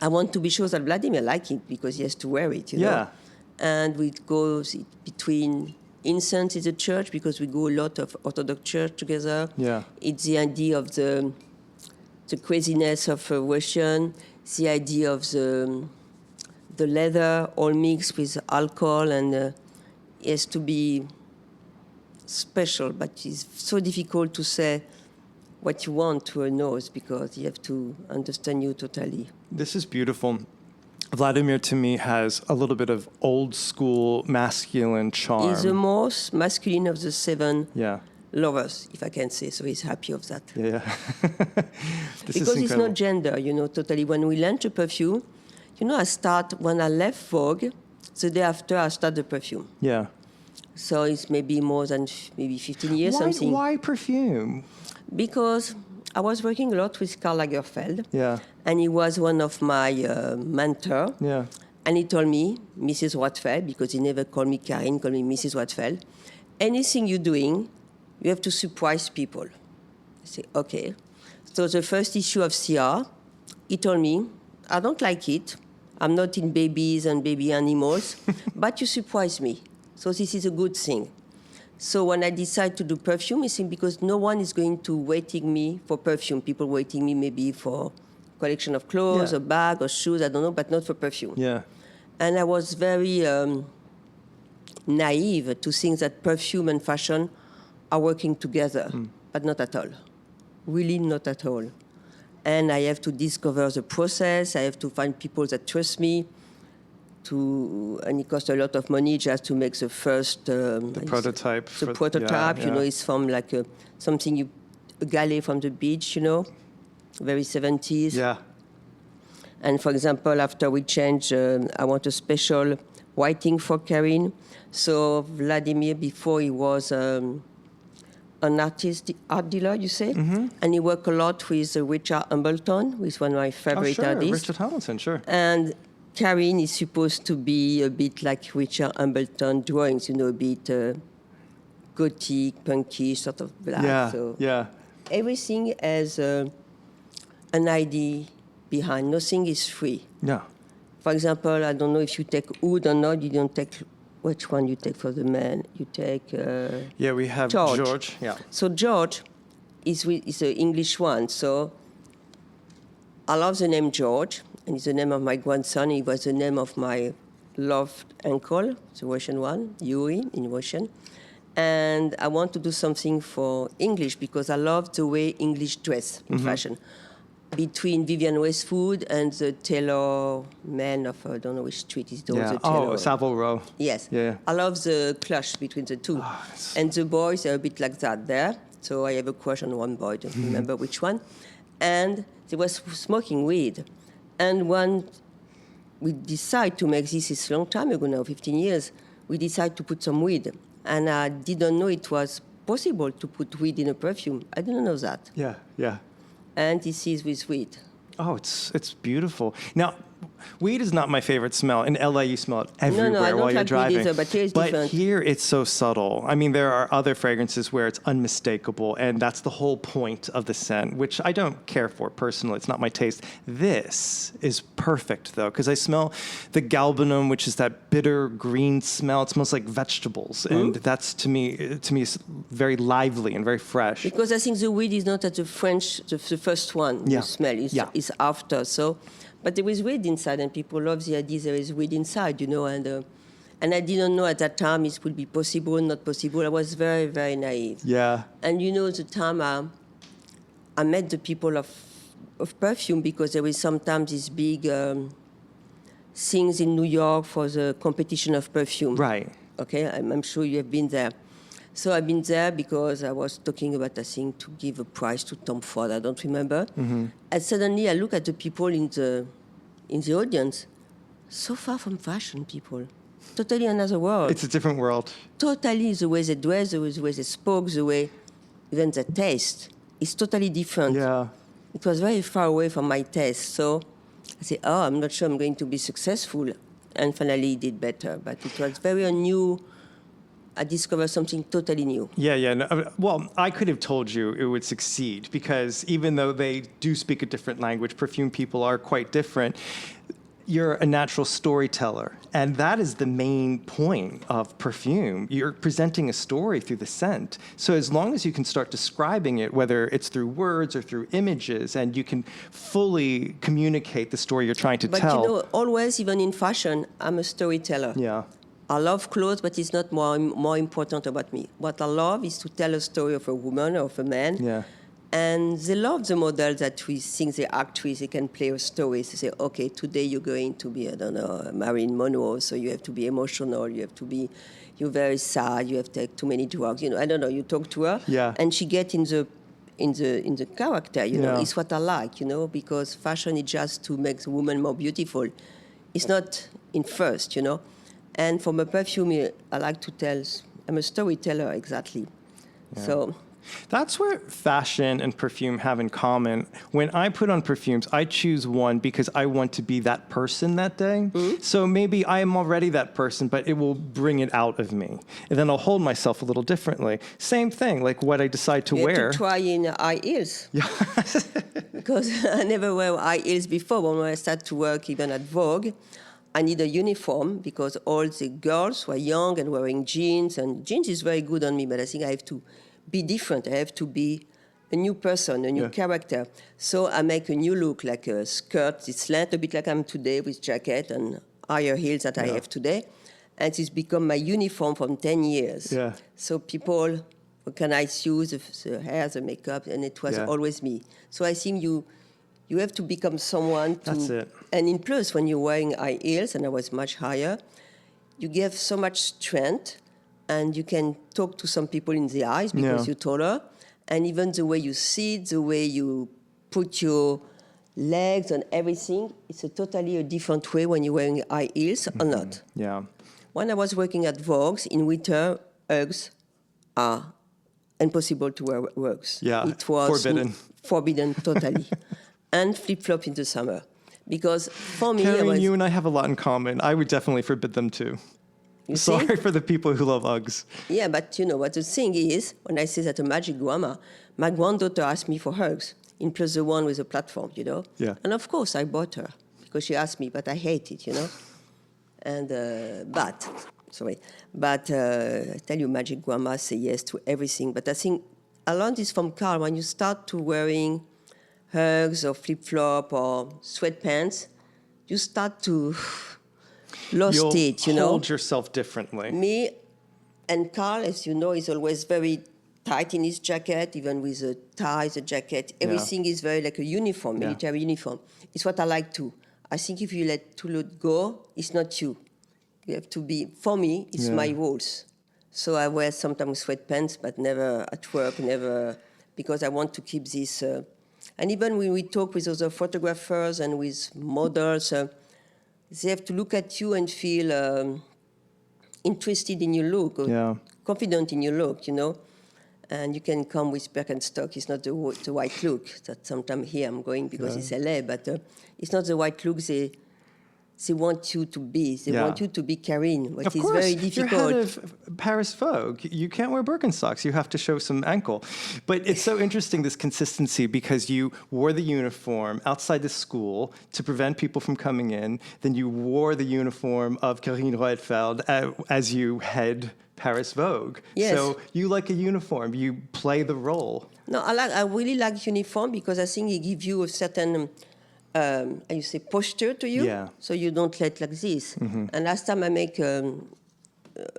I want to be sure that Vladimir likes it, because he has to wear it, know. And we go between incense in the church, because we go a lot of Orthodox church together. Yeah. It's the idea of the craziness of Russian, the idea of the leather all mixed with alcohol, and it has to be special, but it's so difficult to say what you want to a nose, because you have to understand you totally. This is beautiful. Vladimir, to me, has a little bit of old school masculine charm. He's the most masculine of the 7 Yeah. lovers, if I can say, so he's happy of that. Yeah. Because it's not gender, totally. When we launch a perfume, when I left Vogue, the day after I start the perfume. Yeah. So it's maybe more than 15 years, something. Why perfume? Because I was working a lot with Karl Lagerfeld. Yeah. And he was one of my mentor. Yeah. And he told me, Mrs. Roitfeld, because he never called me Karine, called me Mrs. Roitfeld, anything you're doing, you have to surprise people. I say, okay. So the first issue of CR, he told me, I don't like it. I'm not in babies and baby animals, but you surprise me. So this is a good thing. So when I decide to do perfume, it's because no one is going to waiting me for perfume. People waiting me maybe for collection of clothes, a bag, or shoes, I don't know, but not for perfume. Yeah. And I was very naive to think that perfume and fashion are working together, but not at all. Really not at all. And I have to discover the process. I have to find people that trust me. And it costs a lot of money just to make the first... the prototype. The prototype, you know, it's from like something, a galley from the beach, you know, very 70s. Yeah. And for example, after we change, I want a special whiting for Karine. So Vladimir, before he was an art dealer, you say? Mm-hmm. And he worked a lot with Richard Hambleton, who is one of my favorite artists. Richard Hambleton, sure. And Karine is supposed to be a bit like Richard Hambleton drawings, you know, a bit gothic, punky, sort of black. Yeah, so yeah. Everything has an idea behind. Nothing is free. Yeah. For example, I don't know if you take oud or not. You don't take... Which one you take for the man? You take... we have George. Yeah. So George is an English one. So I love the name George. And it's the name of my grandson. It was the name of my loved uncle, the Russian one, Yuri in Russian. And I want to do something for English because I love the way English dress in fashion. Between Vivienne Westwood and the tailor man of, I don't know which street is those. Yeah. Oh, Savile Row. Yes. Yeah. I love the clash between the two. Oh, and the boys are a bit like that there. So I have a crush on one boy, don't remember which one. And they were smoking weed. And when we decide to make this a long time ago now, 15 years, we decide to put some weed. And I didn't know it was possible to put weed in a perfume. I didn't know that. Yeah, yeah. And this is with weed. Oh, it's beautiful. Now, weed is not my favorite smell. In LA, you smell it everywhere while you're driving. Weed either, but here it's different. Here, it's so subtle. I mean, there are other fragrances where it's unmistakable, and that's the whole point of the scent, which I don't care for personally. It's not my taste. This is perfect, though, because I smell the galbanum, which is that bitter green smell. It smells like vegetables, and that's to me is very lively and very fresh. Because I think the weed is not at the first one you smell. It's after, so... But there is weed inside, and people love the idea there is weed inside, you know. And I didn't know at that time it would be possible, not possible. I was very, very naive. Yeah. And you know, the time I met the people of perfume because there is sometimes these big things in New York for the competition of perfume. Right. Okay, I'm sure you have been there. So I've been there because I was talking about, I think, to give a prize to Tom Ford. I don't remember. Mm-hmm. And suddenly I look at the people in the audience, so far from fashion people. Totally another world. It's a different world. Totally the way they dress, the way they spoke, the way even the taste is totally different. Yeah. It was very far away from my taste. So I said, I'm not sure I'm going to be successful. And finally it did better. But it was very new. I discovered something totally new. Yeah. No, well, I could have told you it would succeed because even though they do speak a different language, perfume people are quite different. You're a natural storyteller, and that is the main point of perfume. You're presenting a story through the scent. So as long as you can start describing it, whether it's through words or through images, and you can fully communicate the story you're trying to tell. But you know, always, even in fashion, I'm a storyteller. Yeah. I love clothes, but it's not more important about me. What I love is to tell a story of a woman or of a man. Yeah. And they love the model that we think they act with. They can play a story. They say, okay, today you're going to be, I don't know, Marilyn Monroe, so you have to be emotional. You're very sad. You have to take too many drugs. You know, I don't know. You talk to her, and she gets in the character. You know, it's what I like. You know, because fashion is just to make the woman more beautiful. It's not in first. You know. And from a perfume, I like to tell, I'm a storyteller, exactly. Yeah. So that's where fashion and perfume have in common. When I put on perfumes, I choose one because I want to be that person that day. Mm-hmm. So maybe I am already that person, but it will bring it out of me. And then I'll hold myself a little differently. Same thing, like what I decide to wear. You have to try in high heels. Yeah. Because I never wear high heels before. When I started to work even at Vogue, I need a uniform because all the girls were young and wearing jeans. And jeans is very good on me, but I think I have to be different. I have to be a new person, a new character. So I make a new look, like a skirt, it's slant, a bit like I'm today with jacket and higher heels that I have today. And it's become my uniform for 10 years. Yeah. So people recognize you, the hair, the makeup, and it was always me. So I think you You have to become someone to... That's it. And in plus, when you're wearing high heels, and I was much higher, you give so much strength, and you can talk to some people in the eyes because you're taller. And even the way you sit, the way you put your legs and everything, it's a totally different way when you're wearing high heels or not. Yeah. When I was working at Vogue, in winter, Uggs are impossible to wear Uggs. Yeah, it was forbidden totally. And flip-flop in the summer. Because for me... Carine, you and I have a lot in common. I would definitely forbid them too. Sorry for the people who love Uggs. Yeah, but you know what the thing is, when I say that a magic grandma, my granddaughter asked me for Uggs, in plus the one with a platform, you know? Yeah. And of course I bought her, because she asked me, but I hate it, you know? And, I tell you, magic grandma say yes to everything. But I think I learned this from Karl. When you start to wearing Uggs or flip-flop or sweatpants, you start to lost it, you know. You'll hold yourself differently. Me and Karl, as you know, is always very tight in his jacket, even with the tie, the jacket. Everything is very like a uniform, military uniform. It's what I like too. I think if you let go, it's not you. You have to be, for me, it's my rules. So I wear sometimes sweatpants, but never at work, never, because I want to keep this. And even when we talk with other photographers and with models, they have to look at you and feel interested in your look, or confident in your look, you know. And you can come with Birkenstock. It's not the white look. That sometimes here I'm going because it's LA, but it's not the white look they want you to be. They want you to be Karine, which is very difficult. You're head of Paris Vogue. You can't wear Birkenstocks. You have to show some ankle. But it's so interesting, this consistency, because you wore the uniform outside the school to prevent people from coming in. Then you wore the uniform of Carine Roitfeld as you head Paris Vogue. Yes. So you like a uniform. You play the role. No, I really like uniform because I think it gives you a certain... you say posture to you, so you don't let like this. And last time I make a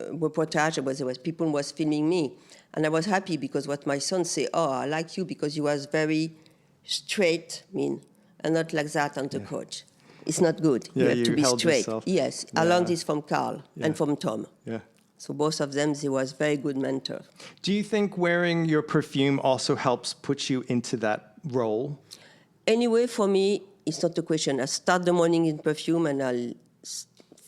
reportage, people was filming me, and I was happy because what my son say, I like you because you was very straight, and not like that on the coach. It's not good. You have to be straight. Yourself. Yes, I learned this from Karl and from Tom. Yeah. So both of them, they was very good mentor. Do you think wearing your perfume also helps put you into that role? Anyway, for me, it's not a question. I start the morning in perfume and I'll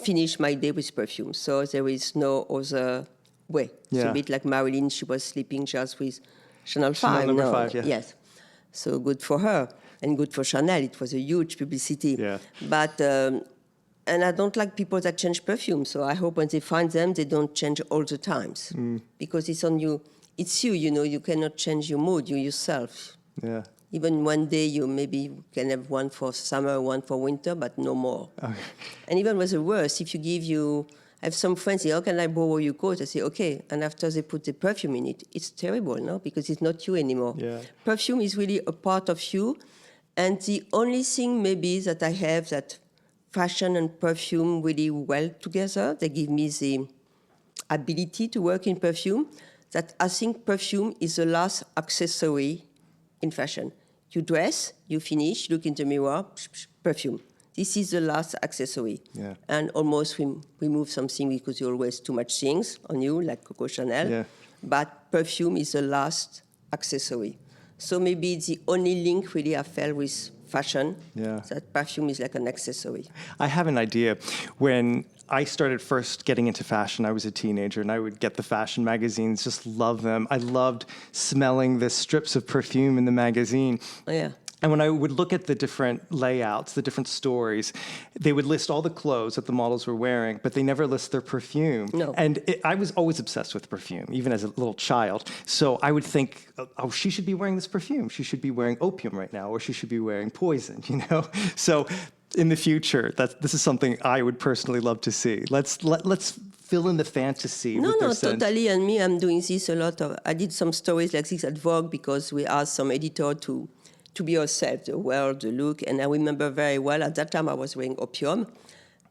finish my day with perfume. So there is no other way. It's a bit like Marilyn. She was sleeping just with Chanel 5. Chanel number 5, yeah. Yes. So good for her and good for Chanel. It was a huge publicity. Yeah. But, and I don't like people that change perfume. So I hope when they find them, they don't change all the times. Because it's on you. It's you, you know. You cannot change your mood, you yourself. Yeah. Even one day you maybe can have one for summer, one for winter, but no more. Okay. And even with the worst, if I have some friends say, how can I borrow your coat? I say, okay. And after they put the perfume in it, it's terrible, no? Because it's not you anymore. Yeah. Perfume is really a part of you. And the only thing maybe that I have that fashion and perfume really well together, they give me the ability to work in perfume, that I think perfume is the last accessory in fashion. You dress, you finish, look in the mirror, perfume. This is the last accessory. Yeah. And almost we remove something because you always too much things on you, like Coco Chanel. Yeah. But perfume is the last accessory. So maybe it's the only link really I felt with fashion, that perfume is like an accessory. I have an idea. When I started first getting into fashion, I was a teenager, and I would get the fashion magazines, just love them. I loved smelling the strips of perfume in the magazine. Oh, yeah. And when I would look at the different layouts, the different stories, they would list all the clothes that the models were wearing, but they never list their perfume. No. And I was always obsessed with perfume, even as a little child. So I would think, oh, she should be wearing this perfume. She should be wearing Opium right now, or she should be wearing Poison, you know? So in the future, this is something I would personally love to see. Let's fill in the fantasy. No, with their scent. Totally. And me, I'm doing this a lot. I did some stories like this at Vogue because we asked some editor to be ourselves, the world, the look. And I remember very well, at that time I was wearing Opium.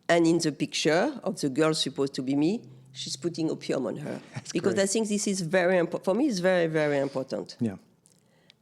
And in the picture of the girl supposed to be me, she's putting Opium on her. That's because great. I think this is very important. For me, it's very, very important. Yeah.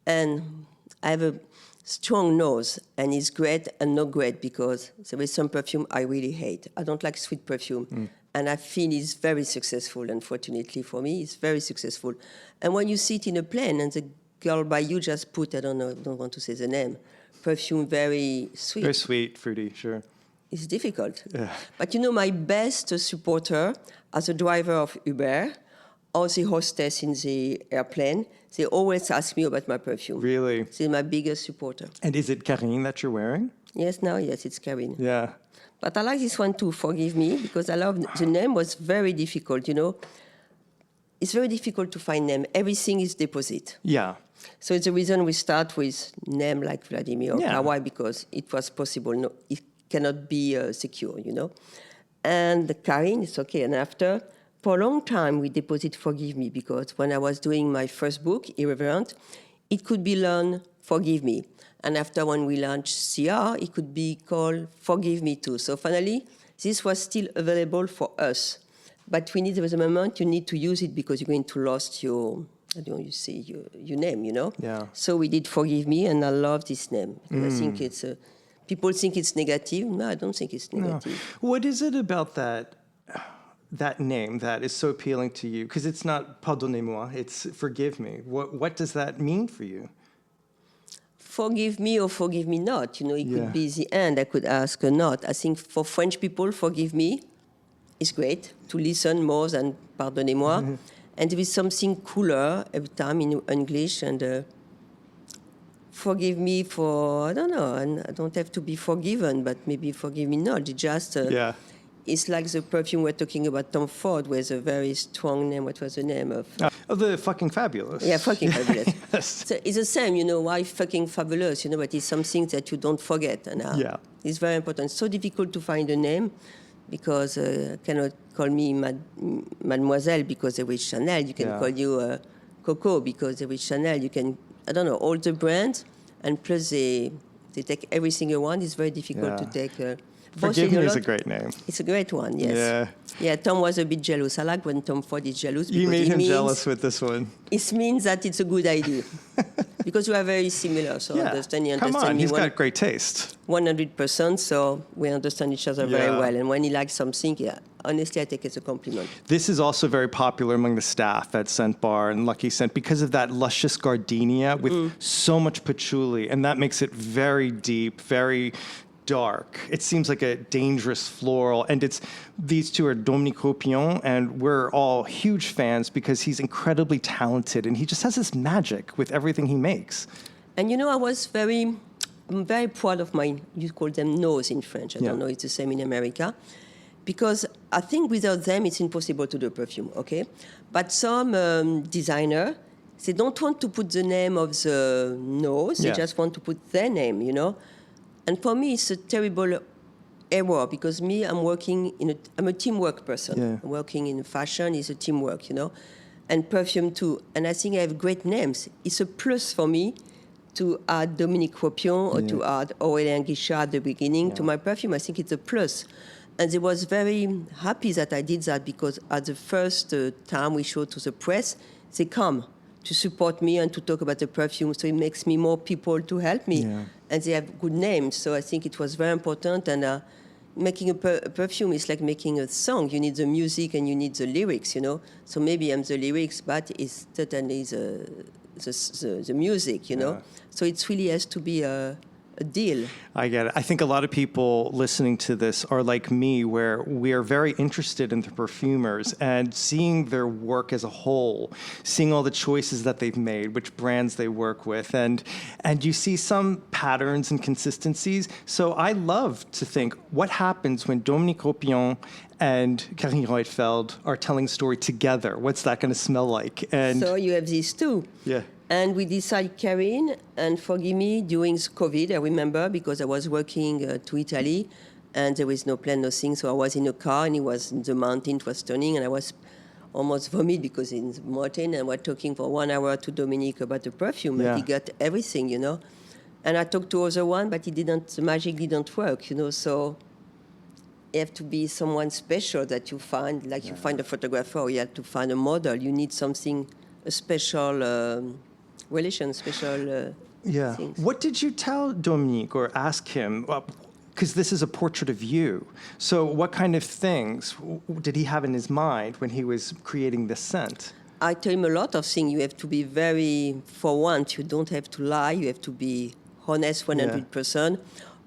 And I have strong nose, and it's great and not great because there is some perfume I really hate. I don't like sweet perfume. And I feel it's very successful, unfortunately for me. It's very successful. And when you sit in a plane and the girl by you just put, I don't want to say the name, perfume very sweet. Very sweet, fruity, sure. It's difficult. Yeah. But my best supporter as a driver of Uber or the hostess in the airplane, they always ask me about my perfume. Really? She's my biggest supporter. And is it Carine that you're wearing? Yes, it's Carine. Yeah. But I like this one too, Forgive Me, because I love the name was very difficult, It's very difficult to find name. Everything is deposit. Yeah. So it's the reason we start with name like Vladimir or Why, because it was possible. No, it cannot be secure, And the Karine is okay. And after, for a long time, we deposit Forgive Me, because when I was doing my first book, Irreverent, it could be learned Forgive Me. And after when we launched CR, it could be called Forgive Me too. So finally, this was still available for us. But there was a moment you need to use it because you're going to lose your name, Yeah. So we did Forgive Me, and I love this name. I think it's, people think it's negative. No, I don't think it's negative. No. What is it about that name that is so appealing to you? Because it's not Pardonnez-moi, it's Forgive Me. What does that mean for you? Forgive me or forgive me not. It could be the end. I could ask or not. I think for French people, forgive me is great to listen more than pardonnez-moi. Mm-hmm. And there is something cooler every time in English. And forgive me for, I don't know, and I don't have to be forgiven, but maybe forgive me not. It just, it's like the perfume we're talking about, Tom Ford, with a very strong name. What was the name of? The Fucking Fabulous. Yeah, Fucking Fabulous. Yes. So it's the same, why Fucking Fabulous, but it's something that you don't forget. And it's very important. It's so difficult to find a name because cannot call me Mademoiselle because there is Chanel. You can call you Coco because there is Chanel. You can, I don't know, all the brands, and plus they take everything you want. It's very difficult to take... Forgive Me is a great name. It's a great one, yes. Yeah, Tom was a bit jealous. I like when Tom Ford is jealous. You made him jealous with this one. It means that it's a good idea. Because we are very similar, so understand me. Come on, he's got great taste. 100%, so we understand each other very well. And when he likes something, honestly, I take it as a compliment. This is also very popular among the staff at Scent Bar and Lucky Scent because of that luscious gardenia with so much patchouli, and that makes it very deep, very dark. It seems like a dangerous floral, and these two are Dominique Ropion, and we're all huge fans because he's incredibly talented, and he just has this magic with everything he makes. And I was I'm very proud of you call them nose in French. I don't know, it's the same in America. Because I think without them, it's impossible to do perfume, okay? But some designer, they don't want to put the name of the nose, they just want to put their name, And for me, it's a terrible error because I'm working I'm a teamwork person. Yeah. Working in fashion is a teamwork, and perfume too. And I think I have great names. It's a plus for me to add Dominique Ropion or to add Aurelien Guichard at the beginning to my perfume. I think it's a plus. And they was very happy that I did that because at the first time we showed to the press, they come to support me and to talk about the perfume. So it makes me more people to help me. Yeah. And they have good names. So I think it was very important. And making a perfume is like making a song. You need the music and you need the lyrics, So maybe I'm the lyrics, but it's certainly the music, So it really has to be a deal. I get it. I think a lot of people listening to this are like me, where we are very interested in the perfumers and seeing their work as a whole, seeing all the choices that they've made, which brands they work with, and you see some patterns and consistencies. So I love to think, what happens when Dominique Ropion and Carine Roitfeld are telling a story together? What's that going to smell like? And so you have these two. Yeah. And we decided Carine, and forgive me, during COVID, I remember, because I was working to Italy, and there was no plane, nothing, so I was in a car, and it was in the mountain, it was turning, and I was almost vomit because in the mountain, and we're talking for 1 hour to Dominique about the perfume, and he got everything, And I talked to other one, but the magic didn't work, so you have to be someone special that you find, like you find a photographer, or you have to find a model. You need something, a special... relation, special Yeah. things. What did you tell Dominique or ask him? Because this is a portrait of you. So what kind of things did he have in his mind when he was creating this scent? I tell him a lot of things. You have to be for once, you don't have to lie. You have to be honest 100%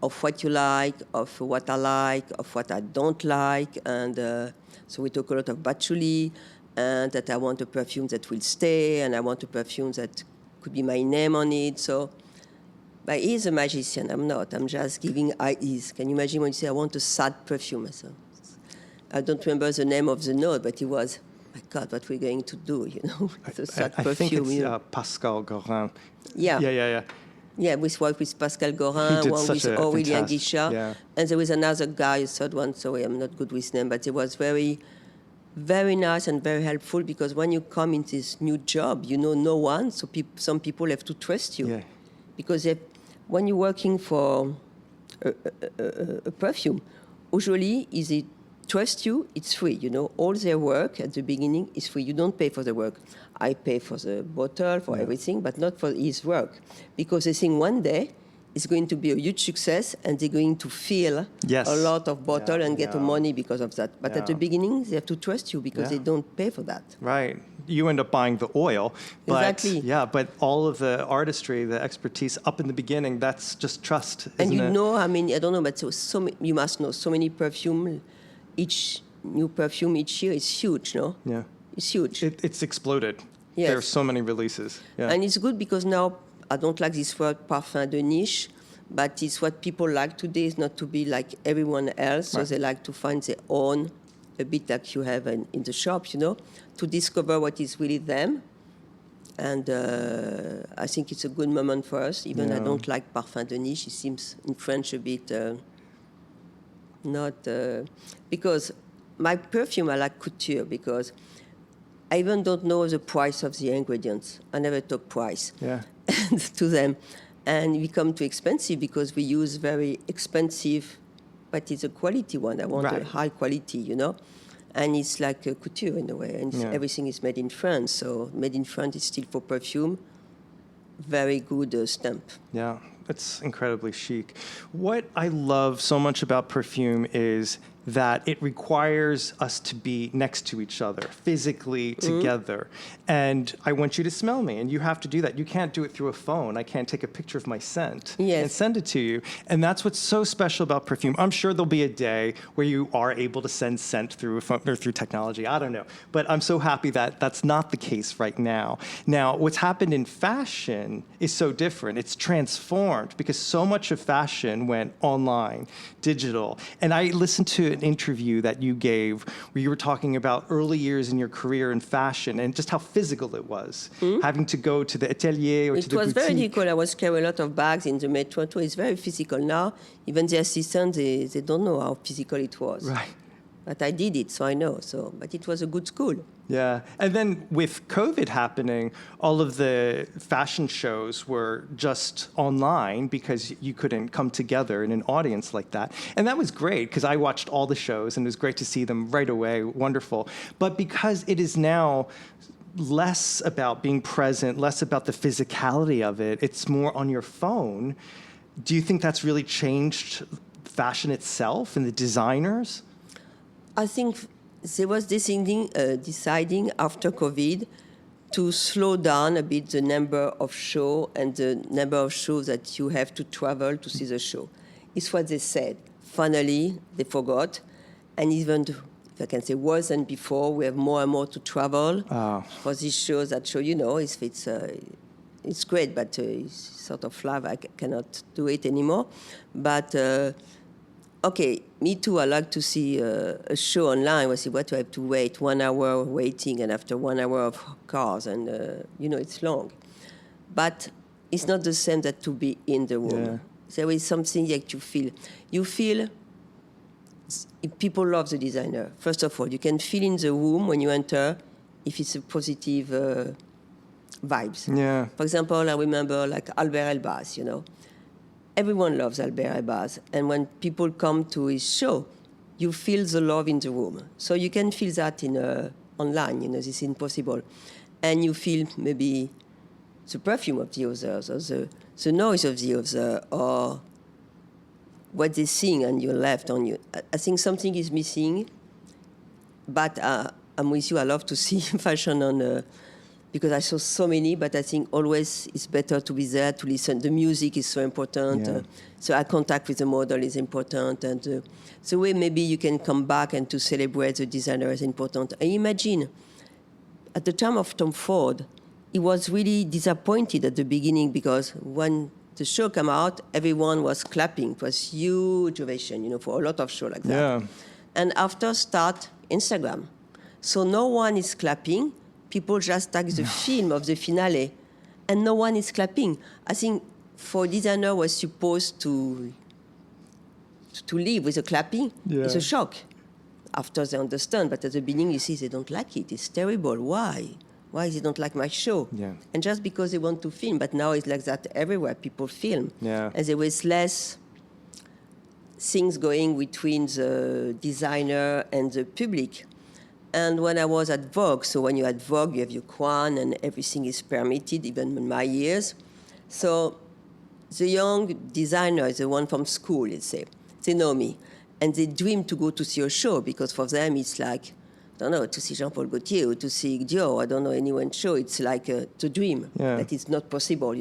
of what you like, of what I like, of what I don't like. And so we talk a lot of patchouli, and that I want a perfume that will stay, and I want a perfume that could be my name on it. So, but he's a magician. I'm not. I'm just giving ideas. Can you imagine when you say, I want a sad perfume? So, I don't remember the name of the note, but it was, my God, what we're going to do, you know, with a sad perfume. I think it's Pascal Carine. Yeah. Yeah, we worked with Pascal Carine, one with Aurelien Guichard. Yeah. And there was another guy, a third one, sorry, I'm not good with name, but it was very, very nice and very helpful, because when you come in this new job, you know no one, so some people have to trust you. Yeah. Because when you're working for a perfume, usually is it trust you, it's free. You know, all their work at the beginning is free. You don't pay for the work. I pay for the bottle, for everything, but not for his work. Because they think one day it's going to be a huge success and they're going to fill a lot of bottle and get money because of that. But at the beginning, they have to trust you because they don't pay for that. Right. You end up buying the oil. But, exactly. Yeah, but all of the artistry, the expertise up in the beginning, that's just trust, and you isn't it? know, I mean, I don't know, but you must know, so many perfume, each new perfume each year is huge, no? Yeah. It's huge. It's exploded. Yes. There are so many releases. Yeah. And it's good because now, I don't like this word parfum de niche, but it's what people like today, is not to be like everyone else. So they like to find their own, a bit like you have in the shop, you know, to discover what is really them. And I think it's a good moment for us. Even I don't like parfum de niche. It seems in French a bit not... because my perfume, I like couture because I even don't know the price of the ingredients. I never talk price to them. And it become too expensive because we use very expensive, but it's a quality one. I want a high quality, you know. And it's like a couture in a way. And everything is made in France. So made in France is still for perfume. Very good stamp. Yeah, it's incredibly chic. What I love so much about perfume is that it requires us to be next to each other, physically together. And I want you to smell me, and you have to do that. You can't do it through a phone. I can't take a picture of my scent and send it to you. And that's what's so special about perfume. I'm sure there'll be a day where you are able to send scent through a phone or through technology. I don't know. But I'm so happy that that's not the case right now. Now, what's happened in fashion is so different. It's transformed because so much of fashion went online, digital. And I listened to an interview that you gave where you were talking about early years in your career in fashion and just how physical it was, having to go to the atelier or to the boutique. It was very difficult. I was carrying a lot of bags in the metro too. It's very physical now. Even the assistants, they don't know how physical it was. Right. But I did it, so I know. But it was a good school. Yeah. And then with COVID happening, all of the fashion shows were just online because you couldn't come together in an audience like that. And that was great because I watched all the shows and it was great to see them right away. Wonderful. But because it is now less about being present, less about the physicality of it, it's more on your phone. Do you think that's really changed fashion itself and the designers? I think they was deciding after COVID to slow down a bit the number of shows and the number of shows that you have to travel to see the show. It's what they said. Finally, they forgot. And even, if I can say worse than before, we have more and more to travel for these shows that show, you know, it's great, but it's sort of live. I cannot do it anymore. But... okay, me too. I like to see a show online. I see what I have to wait 1 hour waiting, and after 1 hour of cars, and you know it's long. But it's not the same that to be in the room. Yeah. There is something that you feel. You feel. People love the designer. First of all, you can feel in the room when you enter if it's a positive vibes. Yeah. For example, I remember like Albert Elbaz, you know. Everyone loves Albert Elbaz, and when people come to his show, you feel the love in the room. So you can feel that in online, you know, this is impossible. And you feel maybe the perfume of the others, or the noise of the other or what they're seeing on your left, on you. I think something is missing, but I'm with you. I love to see fashion on, because I saw so many, but I think always it's better to be there, to listen. The music is so important. Yeah. So eye contact with the model is important. And the way maybe you can come back and to celebrate the designer is important. I imagine at the time of Tom Ford, he was really disappointed at the beginning because when the show came out, everyone was clapping. It was huge ovation, for a lot of shows like that. Yeah. And after start Instagram. So no one is clapping. People just take the film of the finale, and no one is clapping. I think for designer was supposed to live with the clapping. Yeah. It's a shock. After they understand, but at the beginning you see they don't like it. It's terrible. Why? Why they don't like my show? Yeah. And just because they want to film, but now it's like that everywhere. People film. Yeah. And there was less things going between the designer and the public. And when I was at Vogue, so when you're at Vogue, you have your crown and everything is permitted, even in my years. So the young designers, the one from school, let's say, they know me. And they dream to go to see a show because for them it's like, I don't know, to see Jean-Paul Gaultier or to see Dior, I don't know anyone's show. It's like a dream that it's not possible,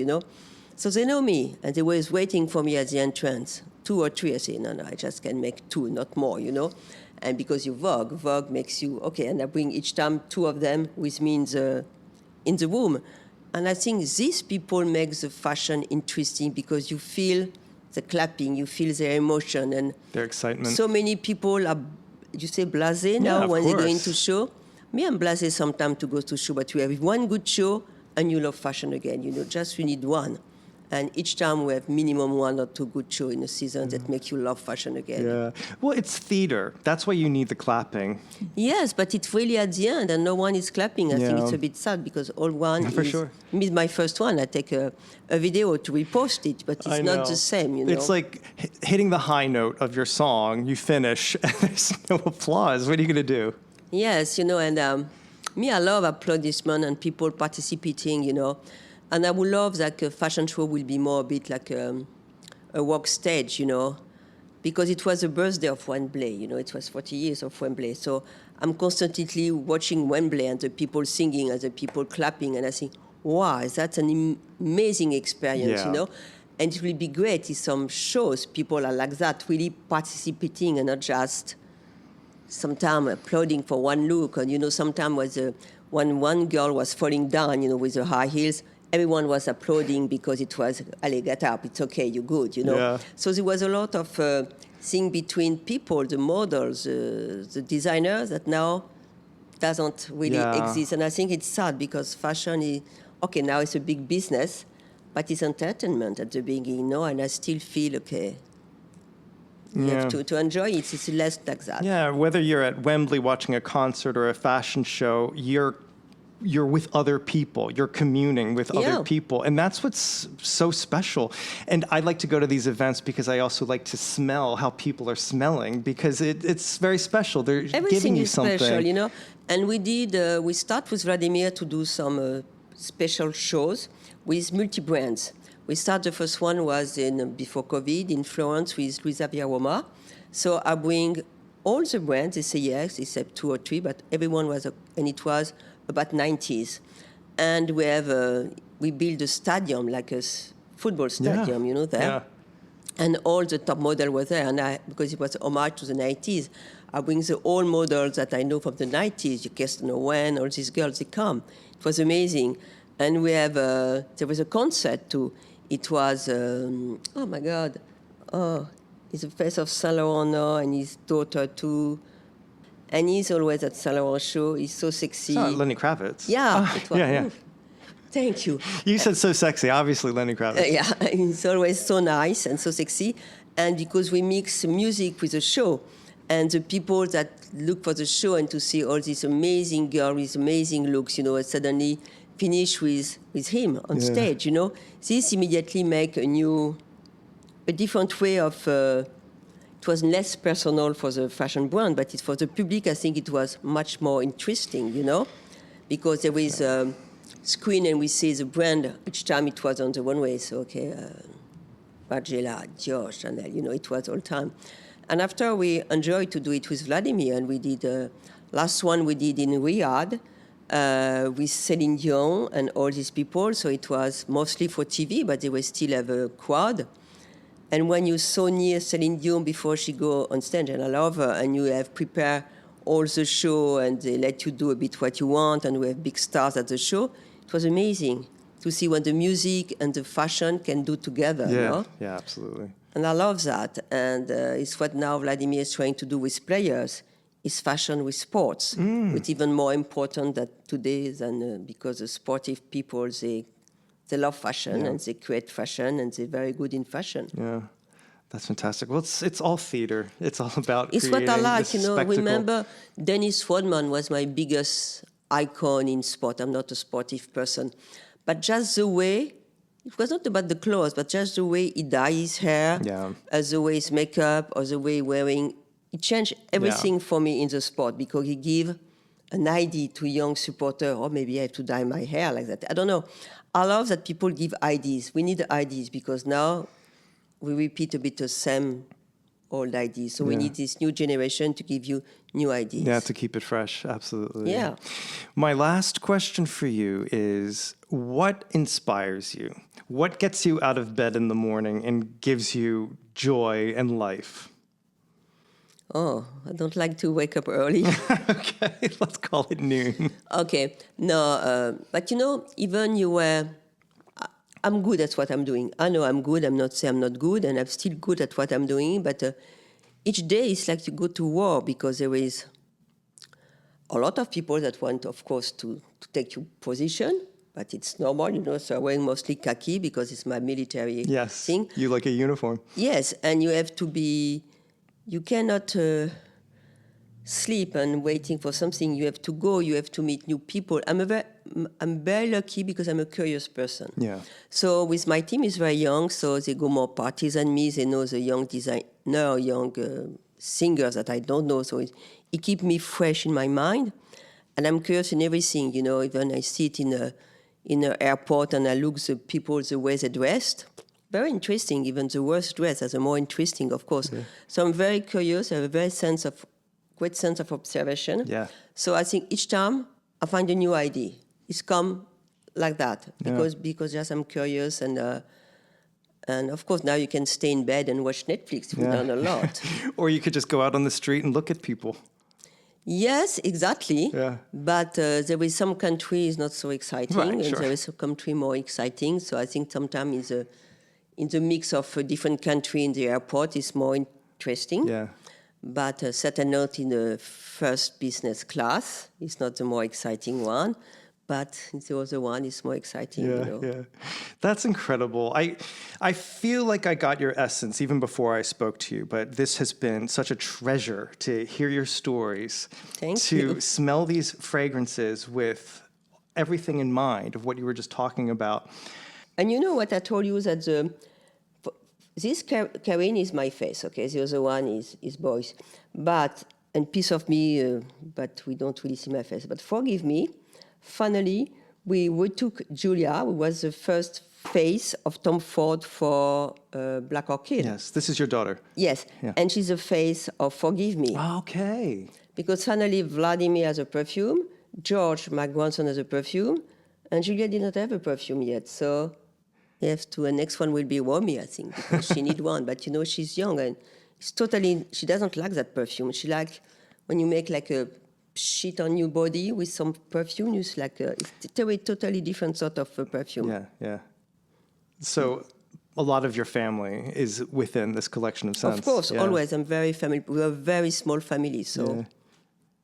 So they know me and they were waiting for me at the entrance. 2 or 3, I say, no, I just can make 2, not more, And because you Vogue makes you, okay, and I bring each time 2 of them with me in the room. And I think these people make the fashion interesting because you feel the clapping, you feel their emotion and their excitement. So many people are, you say blasé now when they go into show. Me, I'm blasé sometimes to go to show, but we have one good show and you love fashion again. Just you need one. And each time we have minimum 1 or 2 good shows in a season that make you love fashion again. Yeah. Well, it's theater. That's why you need the clapping. Yes, but it's really at the end and no one is clapping. I think it's a bit sad because all one For is... sure. Me, my first one, I take a video to repost it, but it's not the same, It's like hitting the high note of your song, you finish, and there's no applause. What are you going to do? Yes, and me, I love applaudissement and people participating, And I would love that a fashion show will be more a bit like a work stage, because it was the birthday of Wembley, it was 40 years of Wembley. So I'm constantly watching Wembley and the people singing and the people clapping, and I think, wow, that's an amazing experience, And it will be great if some shows people are like that, really participating and not just sometimes applauding for one look. And, sometimes when one girl was falling down, with her high heels, everyone was applauding because it was, allez, get up, it's okay, you're good, Yeah. So there was a lot of thing between people, the models, the designers, that now doesn't really exist. And I think it's sad because fashion is, okay, now it's a big business, but it's entertainment at the beginning, and I still feel, okay, you have to enjoy it. It's less like that. Yeah, whether you're at Wembley watching a concert or a fashion show, you're with other people, you're communing with other people. And that's what's so special. And I like to go to these events because I also like to smell how people are smelling because it's very special. They're giving you something. Everything is special, And we start with Vladimir to do some special shows with multi-brands. We started, the first one was before COVID in Florence with Luisa Via-Roma. So I bring all the brands, they say yes, except 2 or 3, but everyone was, and it was about 90s. And we built a stadium, like a football stadium, there. Yeah. And all the top models were there. And because it was homage to the 90s, I bring the old models that I know from the 90s, Kirsten Owen, all these girls, they come. It was amazing. And we have, there was a concert too. It was, oh my God, he's the face of Saint Laurent now, and his daughter too. And he's always at Saint Laurent show. He's so sexy. Oh, Lenny Kravitz. Yeah. It was, yeah. Thank you. You said so sexy, obviously Lenny Kravitz. Yeah, he's always so nice and so sexy. And because we mix music with the show, and the people that look for the show and to see all these amazing girls with amazing looks, suddenly finish with him on stage, This immediately make a different way of, it was less personal for the fashion brand, but for the public, I think it was much more interesting, because there was screen and we see the brand. Each time it was on the one way. So, okay, Margiela, Dior, Chanel, it was all time. And after we enjoyed to do it with Vladimir, and we did, last one we did in Riyadh with Celine Dion and all these people. So it was mostly for TV, but they will still have a crowd. And when you so near Celine Dion before she go on stage, and I love her, and you have prepared all the show, and they let you do a bit what you want, and we have big stars at the show, it was amazing to see what the music and the fashion can do together. Yeah, absolutely. And I love that. And it's what now Vladimir is trying to do with players, is fashion with sports. It's even more important that today than because the sportive people, they love fashion and they create fashion and they're very good in fashion. Yeah, that's fantastic. Well, it's all theater. It's all about it's what I like, spectacle. Remember, Dennis Rodman was my biggest icon in sport. I'm not a sportive person. But just the way, it was not about the clothes, but just the way he dyed his hair, the way his makeup, or the way wearing, it changed everything for me in the sport because he gave an idea to young supporter, or maybe I have to dye my hair like that. I don't know. I love that people give ideas. We need ideas because now we repeat a bit the same old ideas. So we need this new generation to give you new ideas. Yeah, to keep it fresh. Absolutely. Yeah. My last question for you is, what inspires you? What gets you out of bed in the morning and gives you joy and life? Oh, I don't like to wake up early. Okay, let's call it noon. Okay, no, but even I'm good at what I'm doing. I know I'm good. I'm not saying I'm not good, and I'm still good at what I'm doing. But each day is like you go to war because there is a lot of people that want, of course, to take your position. But it's normal, so I'm wearing mostly khaki because it's my military thing. You like a uniform. Yes, and you have to be, you cannot sleep and waiting for something. You have to go, you have to meet new people. I'm very lucky because I'm a curious person. Yeah. So with my team is very young, so they go more parties than me. They know the young designer, young singers that I don't know. So it keeps me fresh in my mind. And I'm curious in everything, even I sit in an airport and I look the people, the way they dressed. Very interesting, even the worst dress is more interesting, of course. Yeah. So I'm very curious, I have a very great sense of observation. Yeah. So I think each time I find a new idea. It's come like that, because just I'm curious and of course now you can stay in bed and watch Netflix. We've done a lot. Or you could just go out on the street and look at people. Yes, exactly. Yeah. But there is some countries not so exciting, right, and sure. there is some country more exciting. So I think sometimes in the mix of a different country in the airport is more interesting. Yeah. But certainly not in the first business class. It's not the more exciting one. But the other one is more exciting. Yeah. That's incredible. I feel like I got your essence even before I spoke to you, but this has been such a treasure to hear your stories. Thank you. To smell these fragrances with everything in mind of what you were just talking about. And you know what I told you, that this Karine is my face, okay? The other one is Boris. And piece of me, but we don't really see my face. But forgive me. Finally, we took Julia, who was the first face of Tom Ford for Black Orchid. Yes, this is your daughter. Yes, and she's the face of Forgive Me. Okay. Because finally, Vladimir has a perfume, George, my grandson, has a perfume, and Julia did not have a perfume yet. So you have to, and next one will be Romy, I think, because she need one. But she's young and she doesn't like that perfume. She likes when you make like a sheet on your body with some perfume, it's like it's a totally different sort of perfume. Yeah. So a lot of your family is within this collection of scents. Of course, always. I'm very family. We are a very small family, so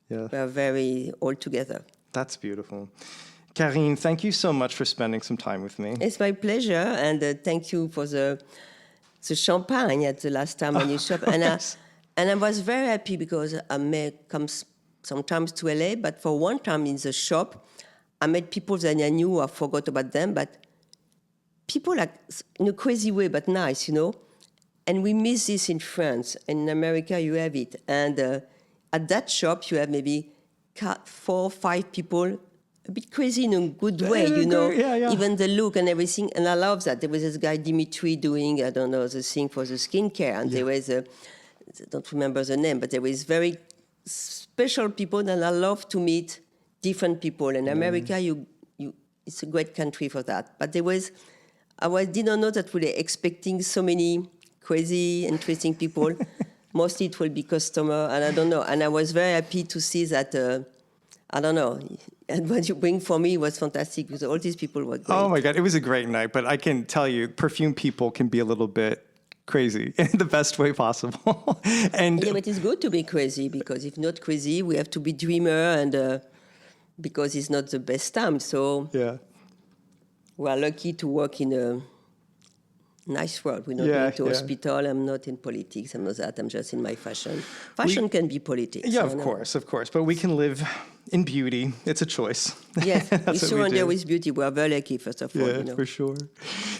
we are very all together. That's beautiful. Carine, thank you so much for spending some time with me. It's my pleasure, and thank you for the champagne at the last time when you shop. And I was very happy because I may come sometimes to LA, but for one time in the shop, I met people that I knew, I forgot about them, but people like in a crazy way, but nice, And we miss this in France. And in America, you have it. And at that shop, you have maybe 4 or 5 people a bit crazy in a good way, you know. Yeah. Even the look and everything. And I love that. There was this guy, Dimitri, doing, I don't know, the thing for the skincare. And there was I don't remember the name, but there was very special people. And I love to meet different people. In America, it's a great country for that. But I didn't know that we were expecting so many crazy, interesting people. Mostly it will be customer, and I don't know. And I was very happy to see that, I don't know, and what you bring for me was fantastic because all these people were great. Oh my God, it was a great night, but I can tell you, perfume people can be a little bit crazy in the best way possible. And yeah, but it's good to be crazy because if not crazy, we have to be dreamer and because it's not the best time. So we are lucky to work in a nice world. We're not going to hospital. I'm not in politics. I'm not that. I'm just in my fashion. Fashion can be politics. Yeah, of course. But we can live in beauty. It's a choice. Yes, we surrender with beauty. We are very lucky, first of all. Yeah, for sure.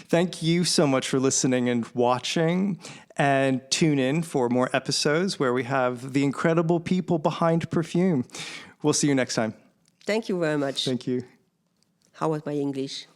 Thank you so much for listening and watching. And tune in for more episodes where we have the incredible people behind Perfume. We'll see you next time. Thank you very much. Thank you. How was my English?